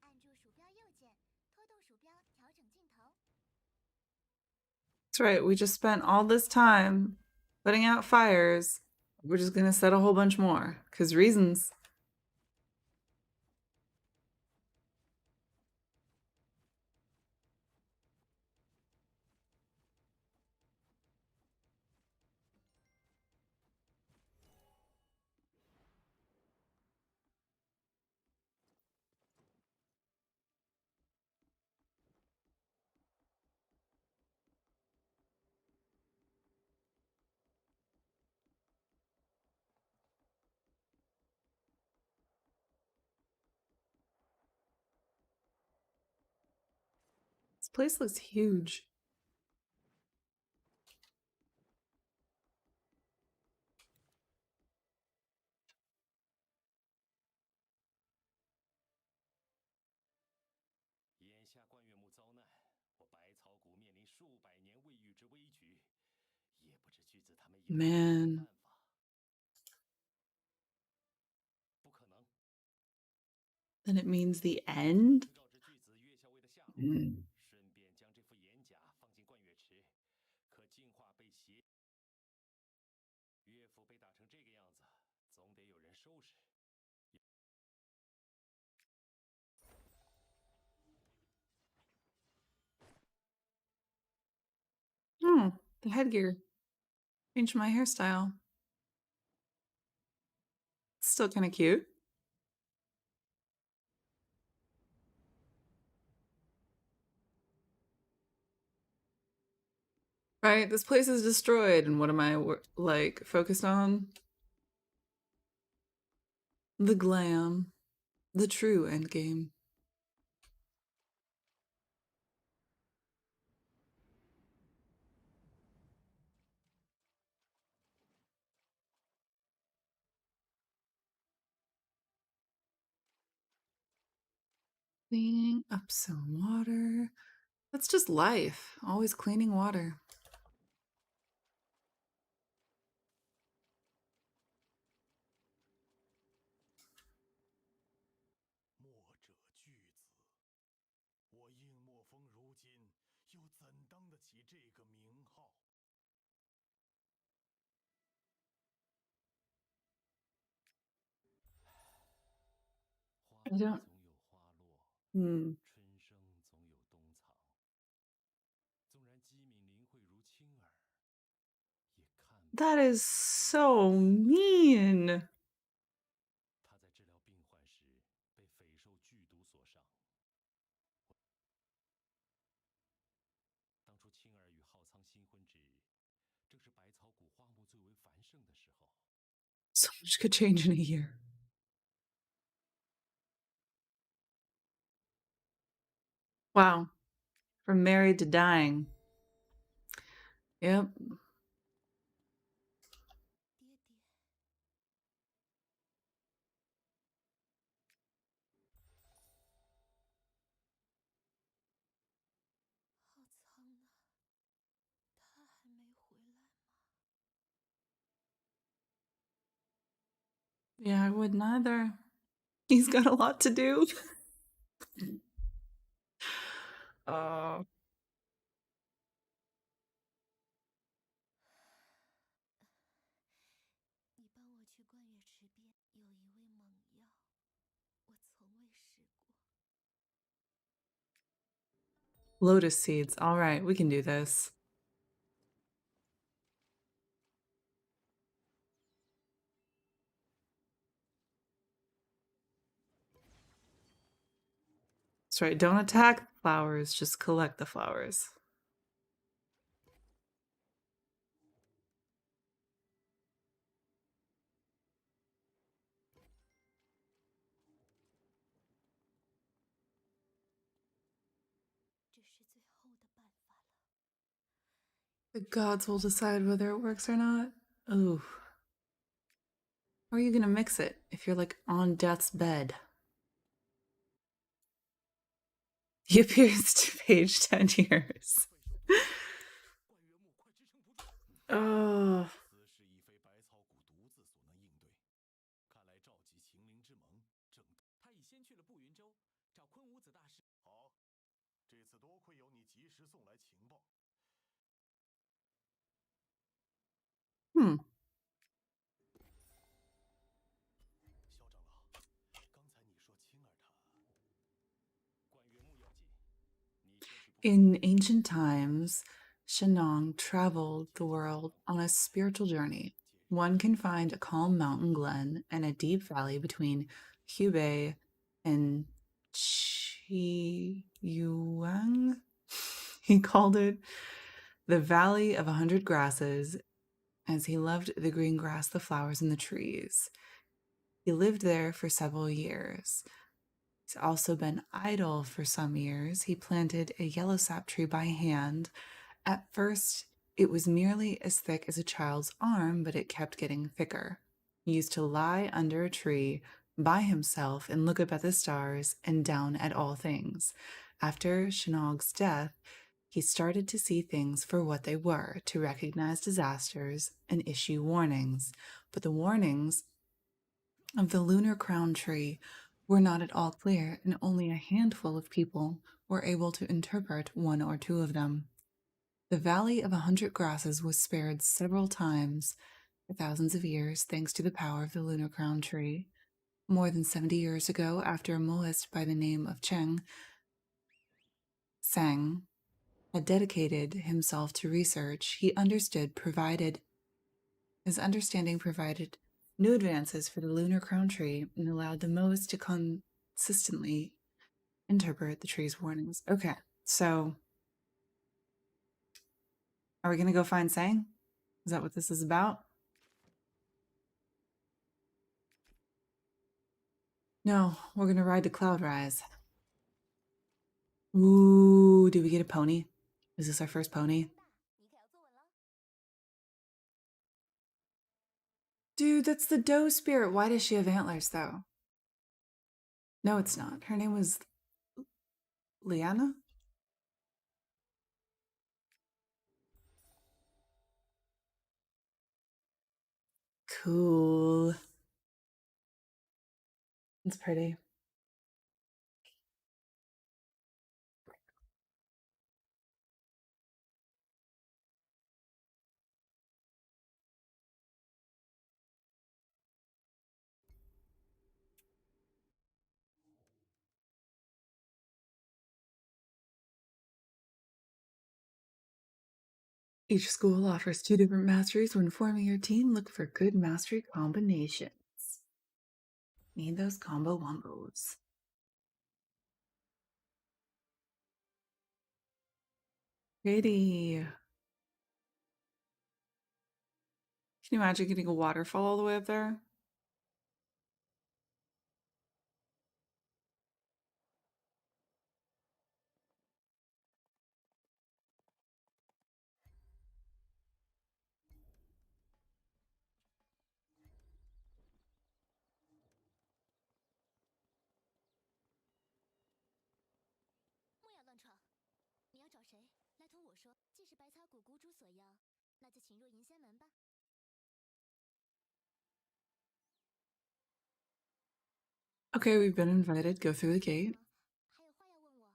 Speaker 7: 按住鼠标右键，拖动鼠标调整镜头。
Speaker 2: That's right, we just spent all this time putting out fires. We're just gonna set a whole bunch more, because reasons. This place looks huge.
Speaker 6: 眼下冠月木遭难，我百草谷面临数百年未遇之危局，也不知巨子他们有没有什么
Speaker 2: Man.
Speaker 6: 办法。不可能。
Speaker 2: Then it means the end?
Speaker 6: 告知巨子月校尉的下落，
Speaker 2: Mm.
Speaker 6: 顺便将这副岩甲放进冠月池，可净化被邪。岳父被打成这个样子，总得有人收拾。
Speaker 2: Oh, the headgear. Changed my hairstyle. Still kind of cute. Right, this place is destroyed, and what am I, like, focused on? The glam. The true endgame. Cleaning up some water. That's just life. Always cleaning water.
Speaker 6: 墨者巨子，我应墨风如今又怎当得起这个名号？
Speaker 2: I don't.
Speaker 6: 总有花落，
Speaker 2: Hmm.
Speaker 6: 春生总有冬藏。纵然机敏灵慧如青儿，也看不。
Speaker 2: That is so mean.
Speaker 6: 他在治疗病患时被匪兽剧毒所伤。当初青儿与浩苍新婚之日，正是百草谷花木最为繁盛的时候。
Speaker 2: So much could change in a year. Wow. From married to dying. Yep.
Speaker 7: 爹爹，
Speaker 2: Yeah, I wouldn't either. He's got a lot to do. Oh.
Speaker 3: 你帮我去冠月池边，有一味猛药，我从未试过。
Speaker 2: Lotus seeds. All right, we can do this. That's right. Don't attack the flowers, just collect the flowers. The gods will decide whether it works or not. Ooh. How are you gonna mix it if you're like on death's bed? He appears to age 10 years. Oh.
Speaker 5: 此事已非百草谷独自所能应对，看来召集秦灵之盟正。他已先去了步云州，找昆吾子大师。好，这次多亏有你及时送来情报。
Speaker 2: Hmm.
Speaker 5: 萧长老，刚才你说青儿她……
Speaker 6: 冠月木要紧，你先去。
Speaker 2: In ancient times, Shenong traveled the world on a spiritual journey. One can find a calm mountain glen and a deep valley between Hubei and Qiyuan. He called it the Valley of 100 Grasses, as he loved the green grass, the flowers, and the trees. He lived there for several years. He's also been idle for some years. He planted a yellow sap tree by hand. At first, it was merely as thick as a child's arm, but it kept getting thicker. He used to lie under a tree by himself and look up at the stars and down at all things. After Shenog's death, he started to see things for what they were, to recognize disasters and issue warnings. But the warnings of the lunar crown tree were not at all clear, and only a handful of people were able to interpret one or two of them. The Valley of 100 Grasses was spared several times for thousands of years thanks to the power of the lunar crown tree. More than 70 years ago, after a Moist by the name of Cheng Sang had dedicated himself to research, his understanding provided new advances for the lunar crown tree and allowed the Moist to consistently interpret the tree's warnings. Okay, so are we going to go find Sang? Is that what this is about? No, we're going to ride the Cloud Rise. Ooh, did we get a pony? Is this our first pony?
Speaker 3: 你可要坐稳了。
Speaker 2: Dude, that's the doe spirit. Why does she have antlers, though? No, it's not. Her name was Liana? Cool. It's pretty. Each school offers 2 different masteries. When forming your team, look for good mastery combinations. Need those combo wombos. Pretty. Can you imagine getting a waterfall all the way up there? Okay, we've been invited. Go through the gate.
Speaker 7: 还有话要问我？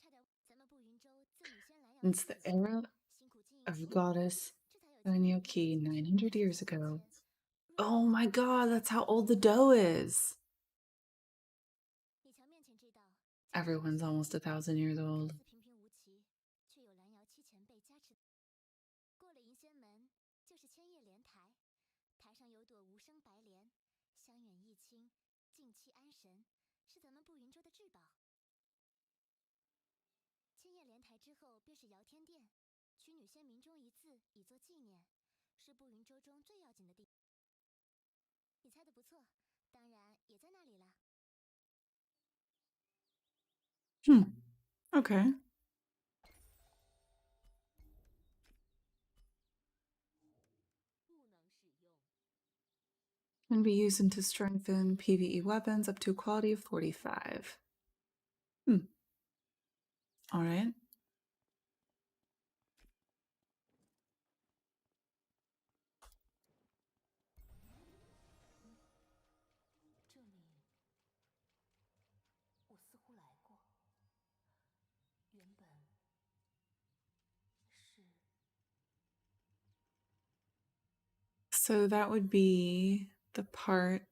Speaker 7: 差点，咱们步云州自女仙蓝瑶
Speaker 2: Since the era
Speaker 7: 辛苦经营
Speaker 2: of
Speaker 7: 10年，
Speaker 2: goddess
Speaker 7: 这才有机会
Speaker 2: Daniel
Speaker 7: 能
Speaker 2: 900
Speaker 7: 挣
Speaker 2: years
Speaker 7: 这么
Speaker 2: ago.
Speaker 7: 多钱。
Speaker 2: Oh my god, that's how old the dough is.
Speaker 7: 你瞧面前这道，
Speaker 2: Everyone's almost 1,000 years old.
Speaker 7: 看似平平无奇，却有蓝瑶七前辈加持。过了银仙门，就是千叶莲台，台上有朵无声白莲，香远益清，静气安神，是咱们步云州的至宝。千叶莲台之后便是瑶天殿，取女仙名中一字，以作纪念，是步云州中最要紧的地。你猜的不错，当然也在那里了。
Speaker 2: Okay. Can be used to strengthen PvE weapons up to a quality of 45. Alright.
Speaker 3: 这里，我似乎来过。原本是
Speaker 2: So that would be the part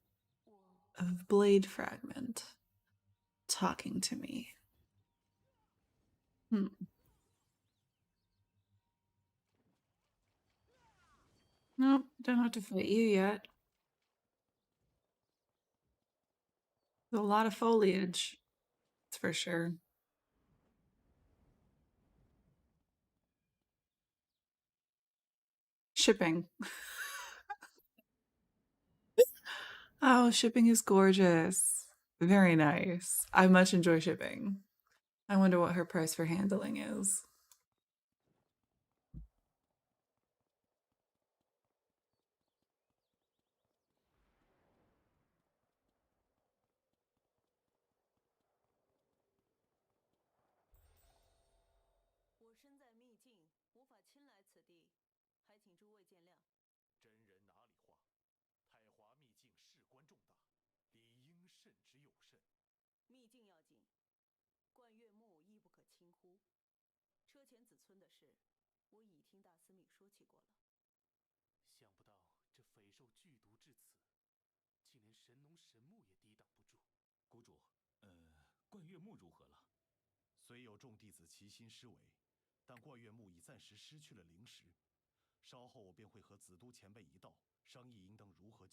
Speaker 2: of Blade Fragment talking to me. Nope, don't have to fight you yet. There's a lot of foliage, that's for sure. Shipping. Oh, shipping is gorgeous. Very nice. I much enjoy shipping. I wonder what her price for handling is.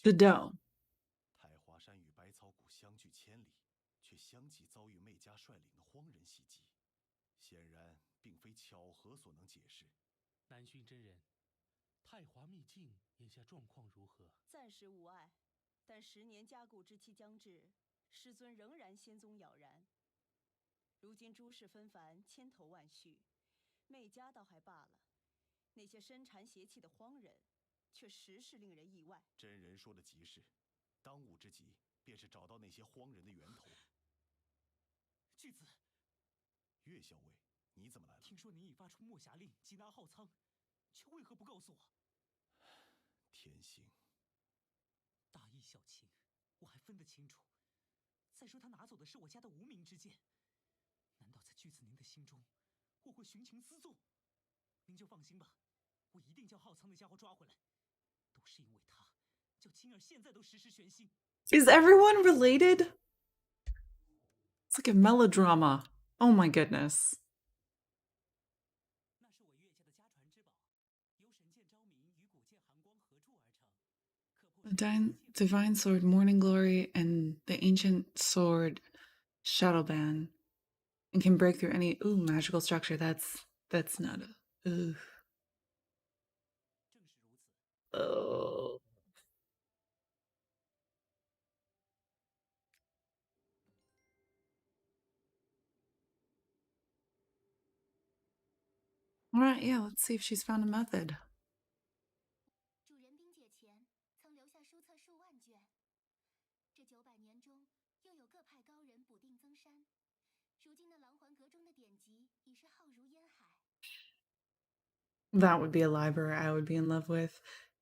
Speaker 2: The dome.
Speaker 8: 太华山与百草谷相距千里，却相继遭遇媚家率领的荒人袭击，显然并非巧合所能解释。
Speaker 5: 南薰真人，太华秘境眼下状况如何？
Speaker 4: 暂时无碍，但10年加固之期将至，师尊仍然仙宗杳然。如今诸事纷繁，千头万绪，媚家倒还罢了，那些身缠邪气的荒人，却实是令人意外。
Speaker 8: 真人说的极是，当务之急便是找到那些荒人的源头。
Speaker 5: 巨子，
Speaker 8: 岳校尉，你怎么来了？
Speaker 5: 听说您已发出墨匣令缉拿浩仓，却为何不告诉我？
Speaker 8: 天行，
Speaker 5: 大义小情，我还分得清楚。再说他拿走的是我家的无名之剑，难道在巨子您的心中，我会寻情思纵？您就放心吧，我一定将浩仓那家伙抓回来。都是因为他，叫金儿现在都时时悬心。
Speaker 2: Is everyone related? It's like a melodrama. Oh my goodness.
Speaker 5: 那是我岳家的家传之宝，由神剑昭明与古剑寒光合铸而成。
Speaker 2: The divine sword Morning Glory and the ancient sword Shadowban, and can break through any magical structure. That's not a oh. All right, yeah, let's see if she's found a method.
Speaker 7: 主人冰解前曾留下书册数万卷，这900年中又有各派高人补定增删，如今那狼环阁中的典籍已是浩如烟海。
Speaker 2: That would be a library I would be in love with.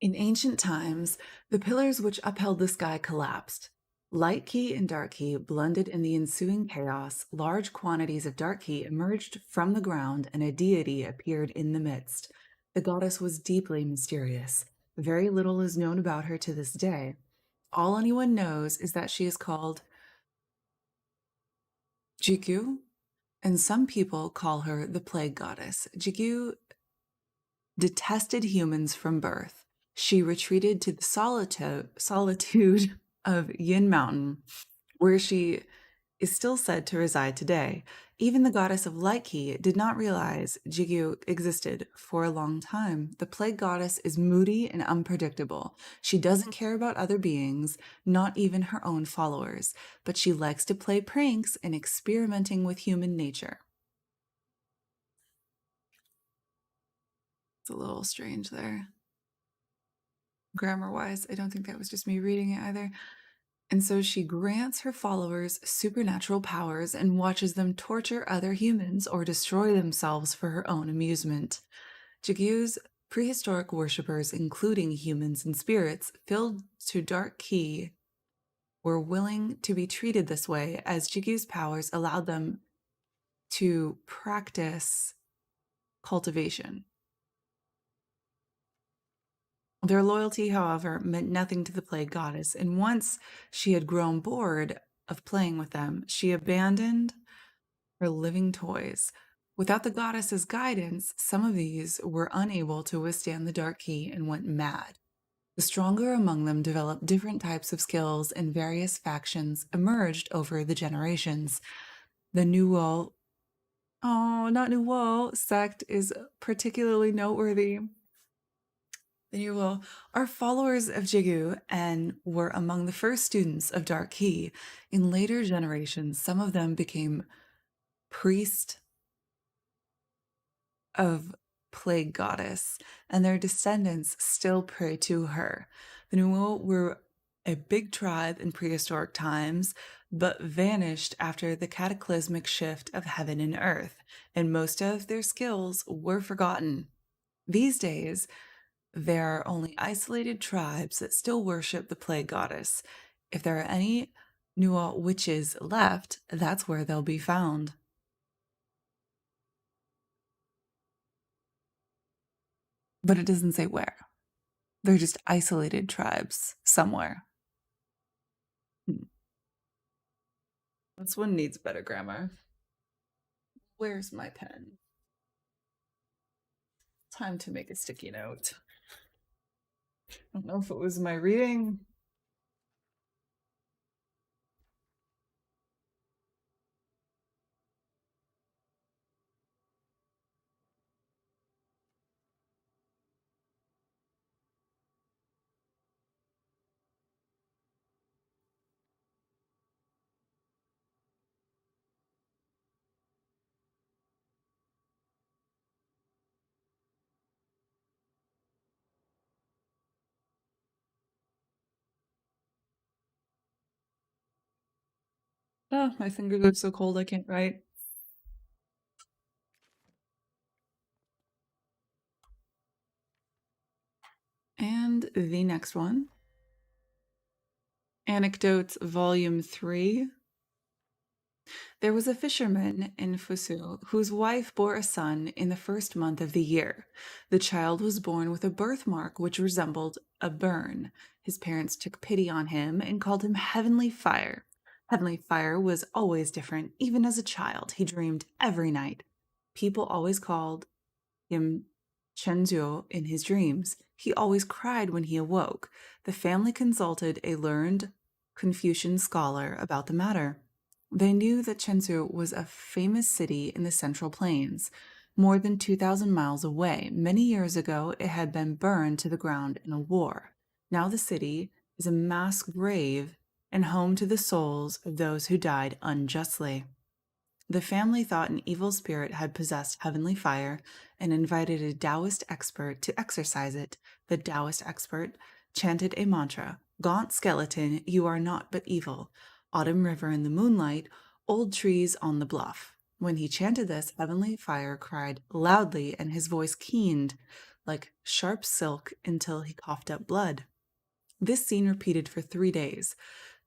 Speaker 2: In ancient times, the pillars which upheld the sky collapsed. Light key and dark key blended in the ensuing chaos. Large quantities of dark key emerged from the ground, and a deity appeared in the midst. The goddess was deeply mysterious. Very little is known about her to this day. All anyone knows is that she is called Jigyu, and some people call her the plague goddess. Jigyu detested humans from birth. She retreated to the solitude of Yin Mountain, where she is still said to reside today. Even the goddess of Light-Ki did not realize Jigyu existed for a long time. The plague goddess is moody and unpredictable. She doesn't care about other beings, not even her own followers, but she likes to play pranks and experimenting with human nature. It's a little strange there. Grammar-wise, I don't think that was just me reading it either. And so she grants her followers supernatural powers and watches them torture other humans or destroy themselves for her own amusement. Jigyu's prehistoric worshippers, including humans and spirits filled to dark key, were willing to be treated this way as Jigyu's powers allowed them to practice cultivation. Their loyalty, however, meant nothing to the plague goddess, and once she had grown bored of playing with them, she abandoned her living toys. Without the goddess's guidance, some of these were unable to withstand the dark key and went mad. The stronger among them developed different types of skills, and various factions emerged over the generations. The Nuo, not Nuo, sect is particularly noteworthy. The Nuo are followers of Jigyu and were among the first students of Dark Key. In later generations, some of them became priests of Plague Goddess, and their descendants still pray to her. The Nuo were a big tribe in prehistoric times, but vanished after the cataclysmic shift of heaven and earth, and most of their skills were forgotten. These days, there are only isolated tribes that still worship the plague goddess. If there are any Nuo witches left, that's where they'll be found. But it doesn't say where. They're just isolated tribes somewhere. This one needs better grammar. Where's my pen? Time to make a sticky note. I don't know if it was my reading. Oh, my fingers are so cold I can't write. And the next one. Anecdotes, Volume 3. There was a fisherman in Fusu whose wife bore a son in the first month of the year. The child was born with a birthmark which resembled a burn. His parents took pity on him and called him Heavenly Fire. Heavenly Fire was always different. Even as a child, he dreamed every night. People always called him Chenzuo in his dreams. He always cried when he awoke. The family consulted a learned Confucian scholar about the matter. They knew that Chenzu was a famous city in the Central Plains, more than 2,000 miles away. Many years ago, it had been burned to the ground in a war. Now the city is a mass grave and home to the souls of those who died unjustly. The family thought an evil spirit had possessed Heavenly Fire and invited a Taoist expert to exorcise it. The Taoist expert chanted a mantra, "Gaunt skeleton, you are naught but evil. Autumn river in the moonlight, old trees on the bluff." When he chanted this, Heavenly Fire cried loudly and his voice keened like sharp silk until he coughed up blood. This scene repeated for 3 days.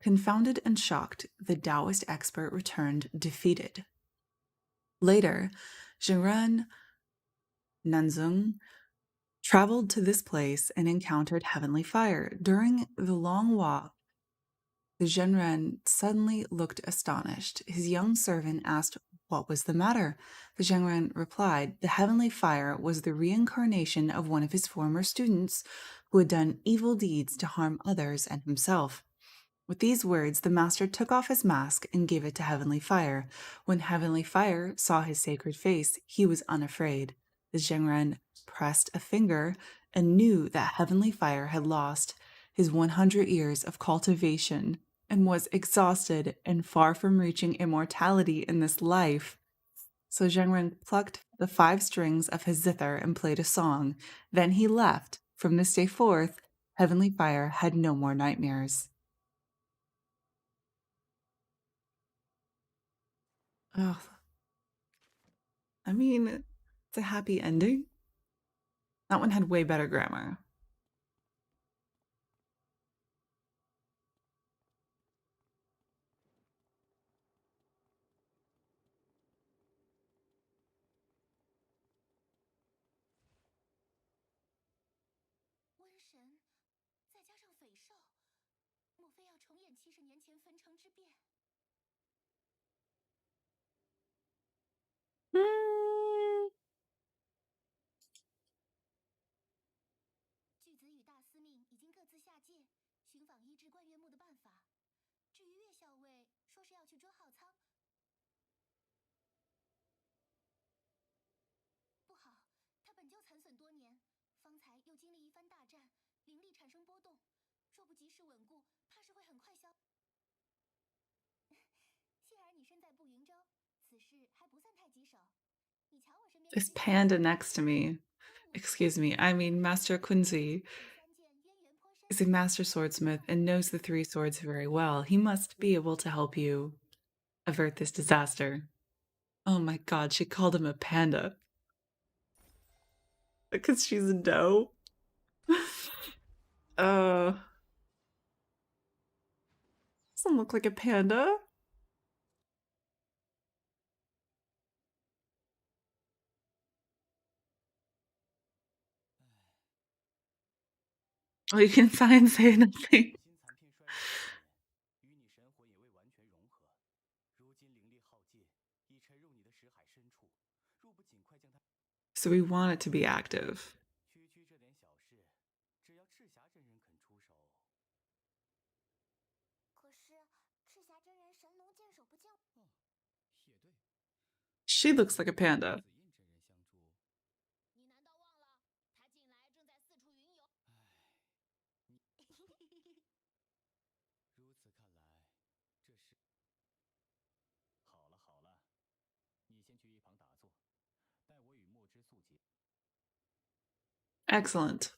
Speaker 2: Confounded and shocked, the Taoist expert returned defeated. Later, Zhenran Nanzung traveled to this place and encountered heavenly fire. During the long walk, the Zhenran suddenly looked astonished. His young servant asked what was the matter. The Zhenran replied, the heavenly fire was the reincarnation of one of his former students who had done evil deeds to harm others and himself. With these words, the master took off his mask and gave it to Heavenly Fire. When Heavenly Fire saw his sacred face, he was unafraid. The Zhengren pressed a finger and knew that Heavenly Fire had lost his 100 years of cultivation and was exhausted and far from reaching immortality in this life. So Zhengren plucked the 5 strings of his zither and played a song. Then he left. From this day forth, Heavenly Fire had no more nightmares. Oh, I mean, it's a happy ending. That one had way better grammar. Mm.
Speaker 7: 巨子与大司命已经各自下界，寻访医治冠月木的办法。至于岳校尉，说是要去捉浩仓。不好，他本就残损多年，方才又经历一番大战，灵力产生波动，若不及时稳固，怕是会很快消。幸而你身在步云州，此事还不算太棘手。你瞧我身边
Speaker 2: This panda next to me, excuse me, I mean Master Quincy, is a master swordsmith and knows the 3 swords very well. He must be able to help you avert this disaster. Oh my god, she called him a panda. Because she's a doe. Doesn't look like a panda. Oh, you can sign say nothing.
Speaker 8: 新残片衰弱多年，与你神魂也未完全融合，如今灵力耗尽，已沉入你的识海深处。若不尽快将它，
Speaker 2: So we want it to be active.
Speaker 8: 区区这点小事，只要赤霞真人肯出手。
Speaker 7: 可是赤霞真人神龙见首不见。
Speaker 8: 哦，也对。
Speaker 2: She looks like a panda.
Speaker 8: 紫印真人相助，
Speaker 3: 你难道忘了，他近来正在四处云游？
Speaker 8: 如此看来，这是……好了好了，你先去一旁打坐，待我与墨之素结。
Speaker 2: Excellent.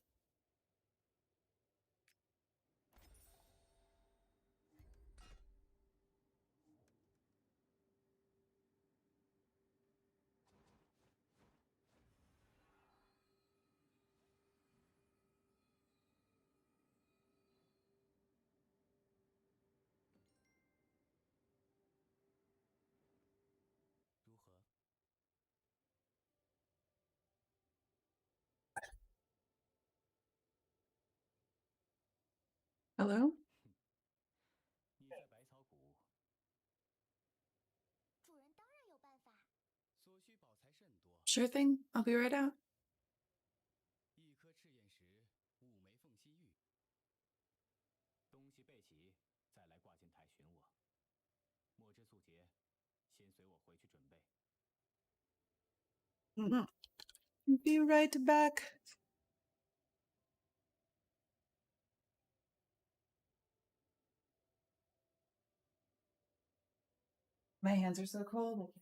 Speaker 2: Hello?
Speaker 8: 你在百草谷，
Speaker 7: 主人当然有办法。
Speaker 8: 所需宝材甚多，
Speaker 2: Sure thing. I'll be right out.
Speaker 8: 一颗赤焰石，5枚凤栖玉。东西备齐，再来挂金台寻我。墨之素结，先随我回去准备。
Speaker 2: Be right back. My hands are so cold.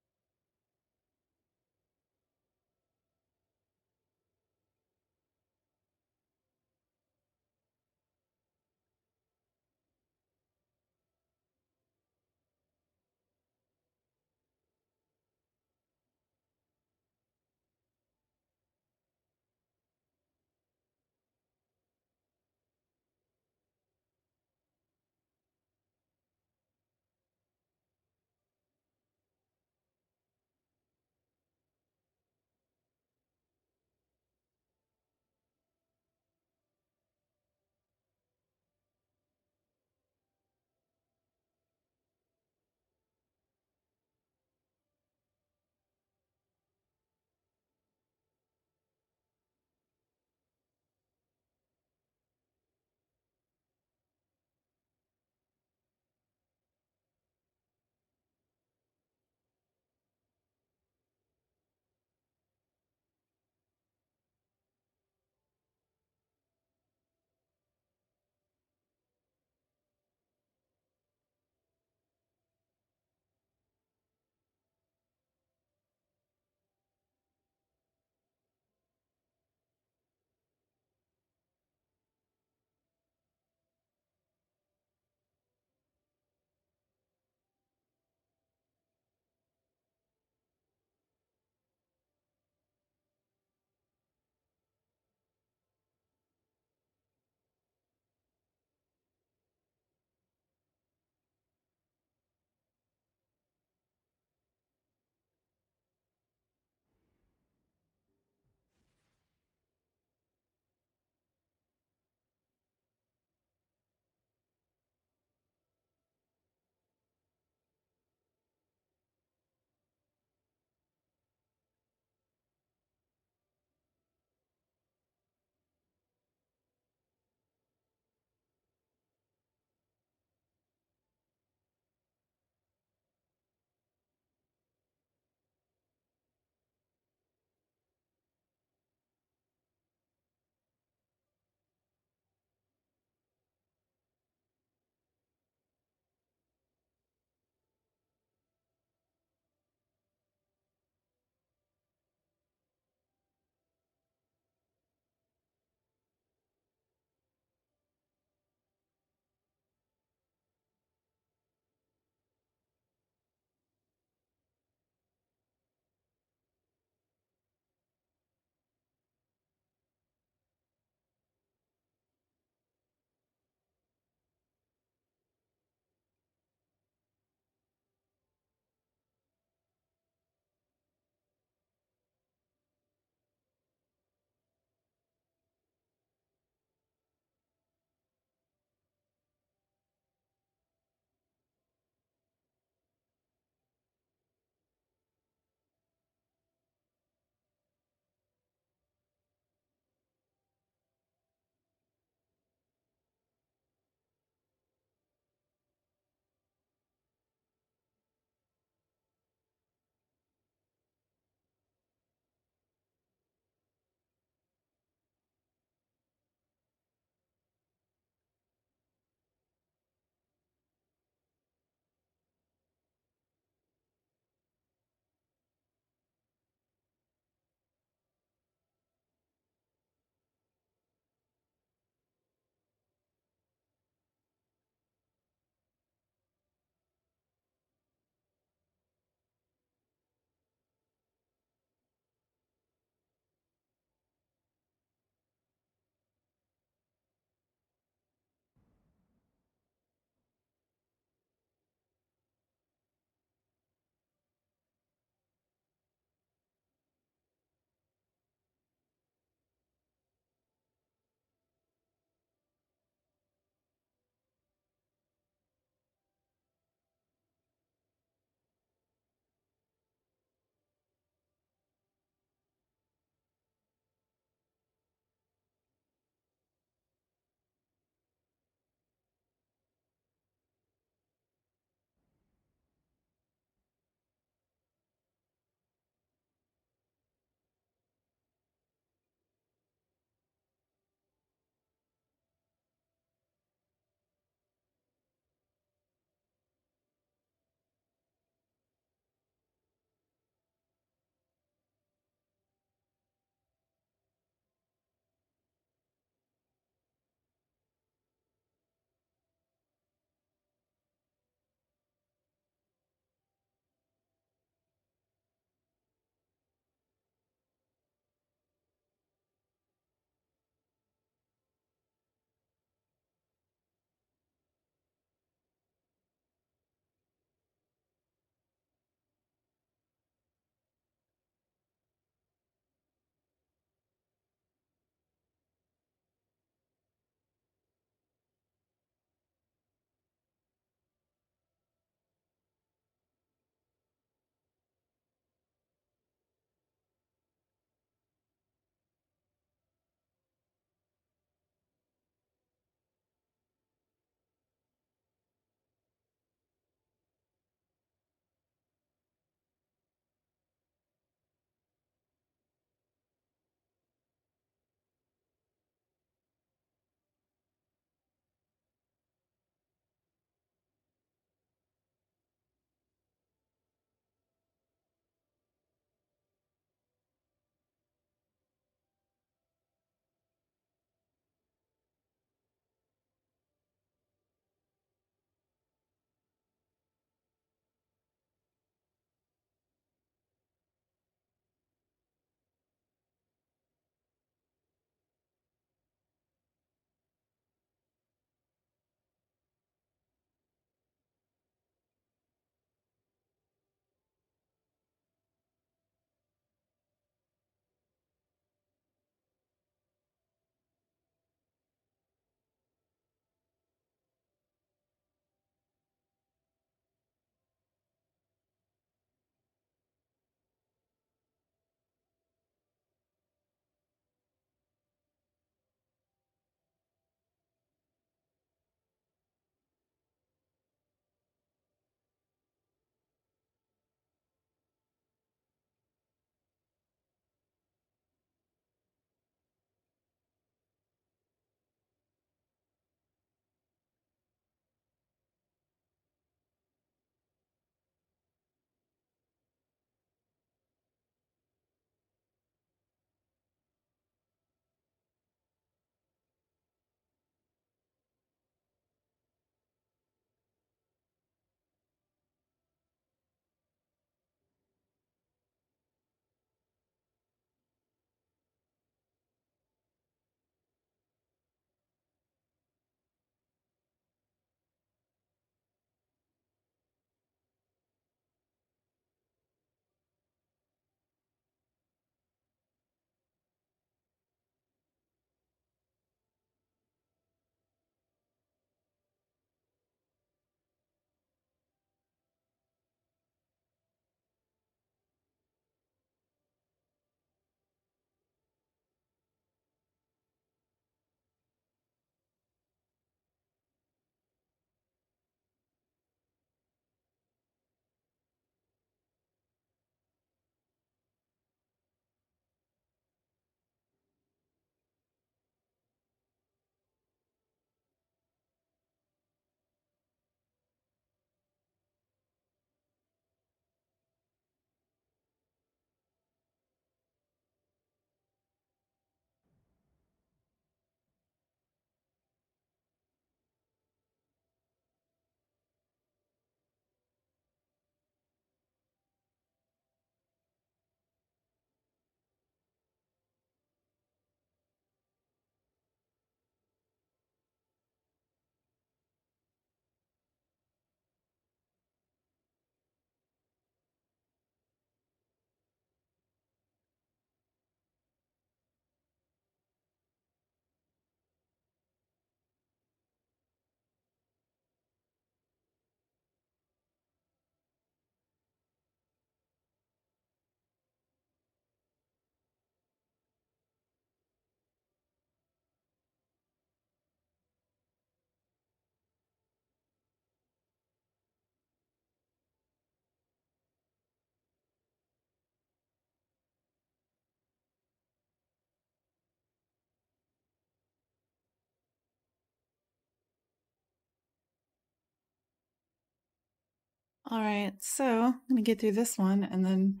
Speaker 2: All right, so I'm gonna get through this one, and then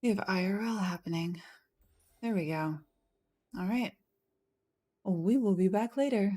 Speaker 2: we have IRL happening. There we go. All right. We will be back later.